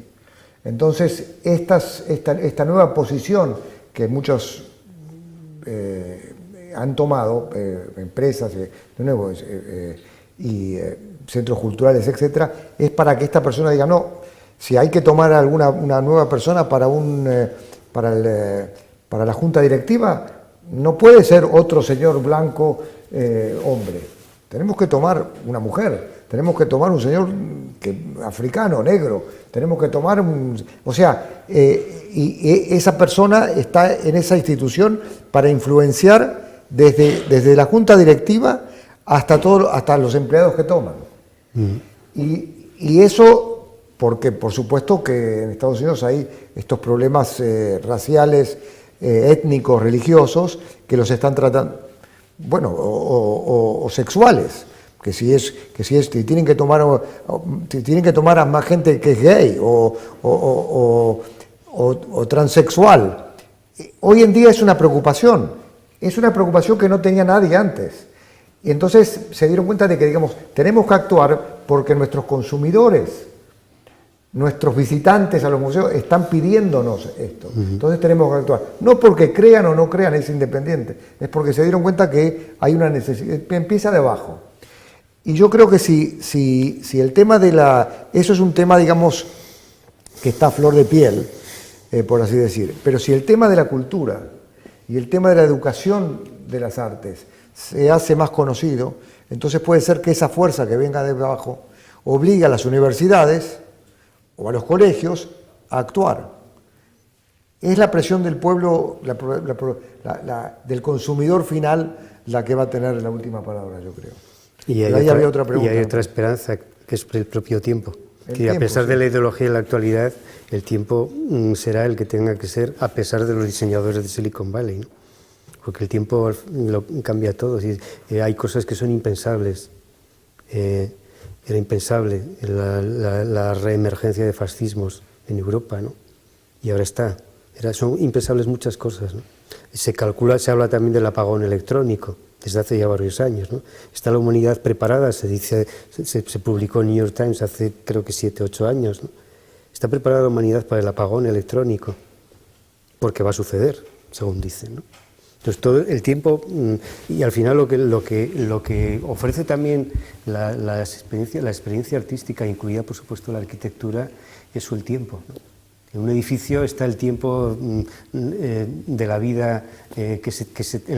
Entonces, esta nueva posición que muchos han tomado, empresas, de nuevo, y centros culturales, etcétera, es para que esta persona diga, no, si hay que tomar una nueva persona para la junta directiva, no puede ser otro señor blanco, hombre. Tenemos que tomar una mujer, tenemos que tomar un señor africano, negro, tenemos que tomar esa persona está en esa institución para influenciar desde la junta directiva hasta los empleados que toman. Y eso, porque por supuesto que en Estados Unidos hay estos problemas raciales, étnicos, religiosos, que los están tratando, bueno, o sexuales, que tienen que tomar a más gente que es gay o transexual. Hoy en día es una preocupación que no tenía nadie antes. Y entonces se dieron cuenta de que, digamos, tenemos que actuar porque nuestros consumidores, nuestros visitantes a los museos están pidiéndonos esto. Entonces tenemos que actuar. No porque crean o no crean, es independiente. Es porque se dieron cuenta que hay una necesidad. Empieza de abajo. Y yo creo que si el tema eso es un tema, digamos, que está a flor de piel, por así decir. Pero si el tema de la cultura y el tema de la educación de las artes se hace más conocido, entonces puede ser que esa fuerza que venga de abajo obligue a las universidades o a los colegios a actuar. Es la presión del pueblo, del consumidor final, la que va a tener la última palabra, yo creo. Y hay otra esperanza, que es el propio tiempo. A pesar de la ideología de la actualidad, el tiempo será el que tenga que ser, a pesar de los diseñadores de Silicon Valley, ¿no? Porque el tiempo lo cambia todo. Hay cosas que son impensables. Era impensable la reemergencia de fascismos en Europa, ¿no? Y ahora está. Son impensables muchas cosas, ¿no? Se habla también del apagón electrónico desde hace ya varios años, ¿no? Está la humanidad preparada, se publicó en New York Times hace creo que 7 o 8 años, ¿no? Está preparada la humanidad para el apagón electrónico, porque va a suceder, según dicen, ¿no? Entonces todo el tiempo, y al final lo que ofrece también la experiencia artística, incluida por supuesto la arquitectura, es el tiempo, ¿no? En un edificio está el tiempo de la vida en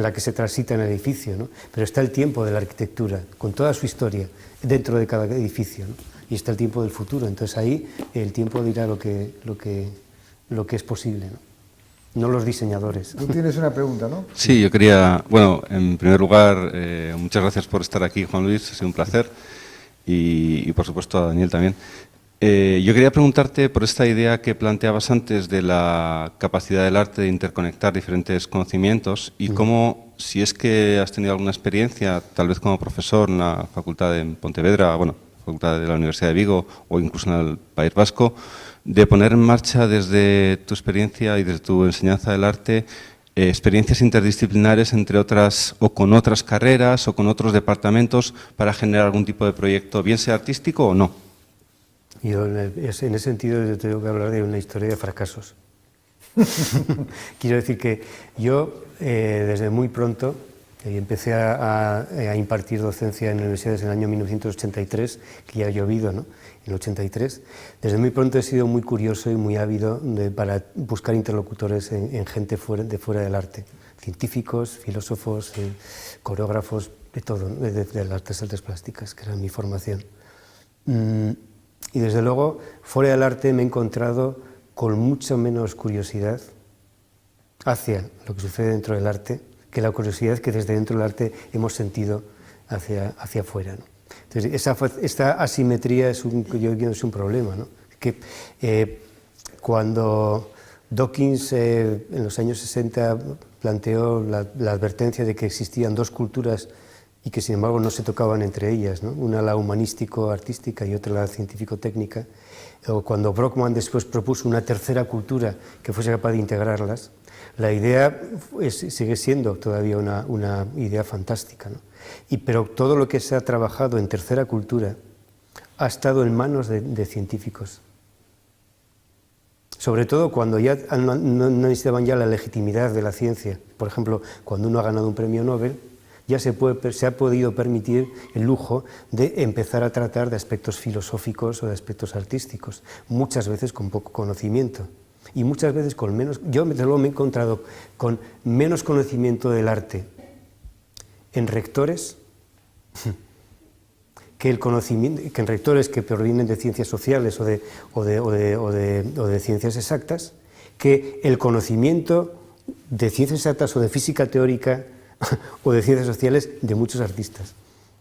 la que se transita en el edificio, ¿no? Pero está el tiempo de la arquitectura, con toda su historia, dentro de cada edificio, ¿no? Y está el tiempo del futuro. Entonces ahí el tiempo dirá lo que es posible, ¿no? No los diseñadores. Tú tienes una pregunta, ¿no? Sí, yo quería, bueno, en primer lugar, muchas gracias por estar aquí, Juan Luis, ha sido un placer, y por supuesto a Daniel también. Yo quería preguntarte por esta idea que planteabas antes de la capacidad del arte de interconectar diferentes conocimientos y cómo, si es que has tenido alguna experiencia, tal vez como profesor en la Facultad de Pontevedra, bueno, Facultad de la Universidad de Vigo o incluso en el País Vasco, de poner en marcha desde tu experiencia y desde tu enseñanza del arte experiencias interdisciplinares entre otras o con otras carreras o con otros departamentos para generar algún tipo de proyecto, bien sea artístico o no. Yo en ese sentido yo tengo que hablar de una historia de fracasos. Quiero decir que yo desde muy pronto empecé a impartir docencia en universidades en el año 1983, que ya ha llovido, ¿no? En el 83. Desde muy pronto he sido muy curioso y muy ávido para buscar interlocutores en gente de fuera del arte, científicos, filósofos, coreógrafos, de todo, ¿no? de las artes plásticas, que era mi formación. Y desde luego, fuera del arte me he encontrado con mucha menos curiosidad hacia lo que sucede dentro del arte, que la curiosidad que desde dentro del arte hemos sentido hacia afuera, ¿no? Entonces, esta asimetría es un problema, ¿no? Que cuando Dawkins en los años 60 planteó la advertencia de que existían dos culturas y que sin embargo no se tocaban entre ellas, ¿no? Una la humanístico-artística y otra la científico-técnica. O cuando Brockman después propuso una tercera cultura que fuese capaz de integrarlas, la idea sigue siendo todavía una idea fantástica, ¿no? Pero todo lo que se ha trabajado en tercera cultura ha estado en manos de científicos. Sobre todo cuando ya no necesitaban ya la legitimidad de la ciencia. Por ejemplo, cuando uno ha ganado un premio Nobel, ya se ha podido permitir el lujo de empezar a tratar de aspectos filosóficos o de aspectos artísticos, muchas veces con poco conocimiento y muchas veces con menos. Yo desde luego me he encontrado con menos conocimiento del arte en rectores que en rectores que provienen de ciencias sociales o de ciencias exactas, que el conocimiento de ciencias exactas o de física teórica o de ciencias sociales de muchos artistas.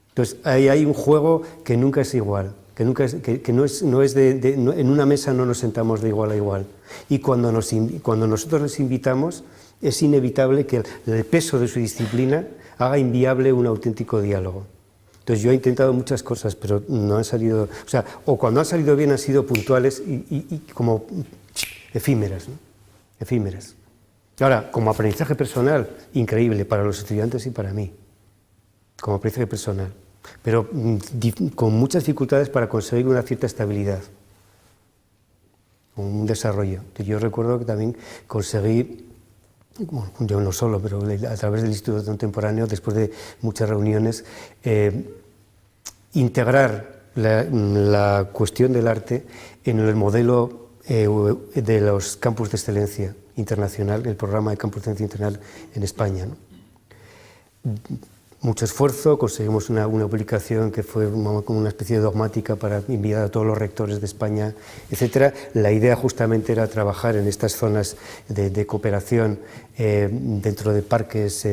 Entonces, ahí hay un juego que nunca es igual, en una mesa no nos sentamos de igual a igual. Y cuando nosotros les invitamos, es inevitable que el peso de su disciplina haga inviable un auténtico diálogo. Entonces, yo he intentado muchas cosas, pero no han salido, o cuando han salido bien han sido puntuales y como efímeras, ¿no? Efímeras. Ahora, como aprendizaje personal, increíble para los estudiantes y para mí, como aprendizaje personal, pero con muchas dificultades para conseguir una cierta estabilidad, un desarrollo. Yo recuerdo que también conseguí, bueno, yo no solo, pero a través del Instituto Contemporáneo, después de muchas reuniones, integrar la cuestión del arte en el modelo de los campus de excelencia internacional, el programa de campus de excelencia internacional en España, ¿no? Mucho esfuerzo, conseguimos una publicación que fue como una especie de dogmática para enviar a todos los rectores de España, etcétera. La idea justamente era trabajar en estas zonas de cooperación dentro de parques,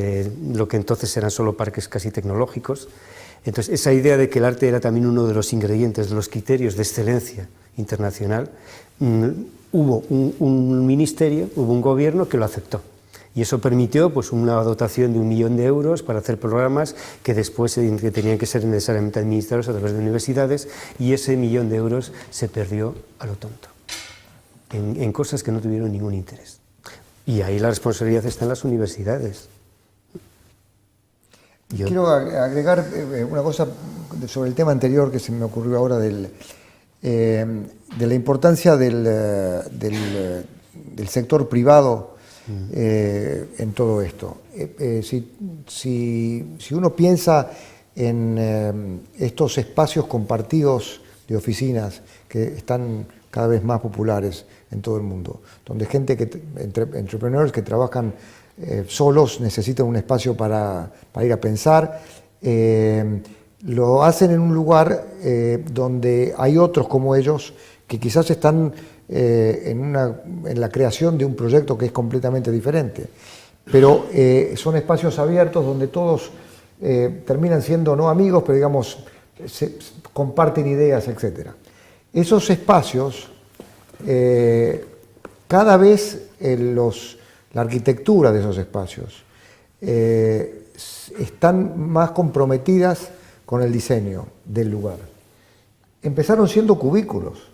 lo que entonces eran solo parques casi tecnológicos. Entonces, esa idea de que el arte era también uno de los ingredientes, de los criterios de excelencia internacional, hubo un ministerio, hubo un gobierno que lo aceptó. Y eso permitió pues, una dotación de 1 millón de euros para hacer programas que después que tenían que ser necesariamente administrados a través de universidades, y ese 1 millón de euros se perdió a lo tonto, en cosas que no tuvieron ningún interés. Y ahí la responsabilidad está en las universidades. Quiero agregar una cosa sobre el tema anterior que se me ocurrió ahora de la importancia del sector privado en todo esto. Si uno piensa en estos espacios compartidos de oficinas que están cada vez más populares en todo el mundo, donde entrepreneurs que trabajan solos necesitan un espacio para ir a pensar, lo hacen en un lugar donde hay otros como ellos que quizás están en la creación de un proyecto que es completamente diferente, pero son espacios abiertos donde todos terminan siendo no amigos, pero digamos comparten ideas, etc. Esos espacios cada vez la arquitectura de esos espacios están más comprometidas con el diseño del lugar. Empezaron siendo cubículos,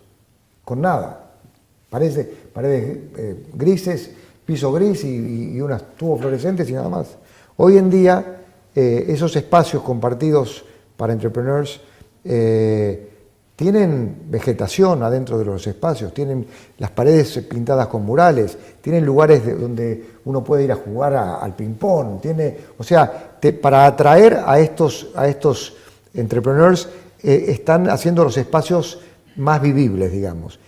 con nada, paredes grises, piso gris y unas tubos fluorescentes y nada más. Hoy en día esos espacios compartidos para entrepreneurs tienen vegetación adentro de los espacios, tienen las paredes pintadas con murales, tienen lugares donde uno puede ir a jugar al ping-pong, para atraer a estos entrepreneurs están haciendo los espacios más vivibles, digamos,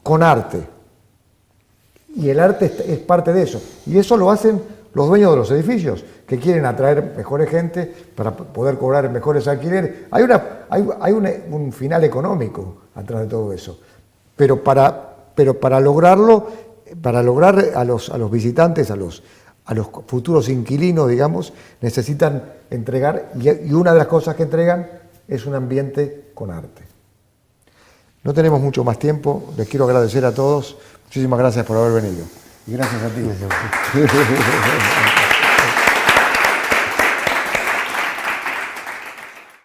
con arte. Y el arte es parte de eso. Y eso lo hacen los dueños de los edificios, que quieren atraer mejores gente para poder cobrar mejores alquileres. Hay un final económico atrás de todo eso. Pero para lograrlo, para lograr a los visitantes, a los futuros inquilinos, digamos, necesitan entregar, y una de las cosas que entregan es un ambiente con arte. No tenemos mucho más tiempo, les quiero agradecer a todos, muchísimas gracias por haber venido. Y gracias a ti. Gracias a ti.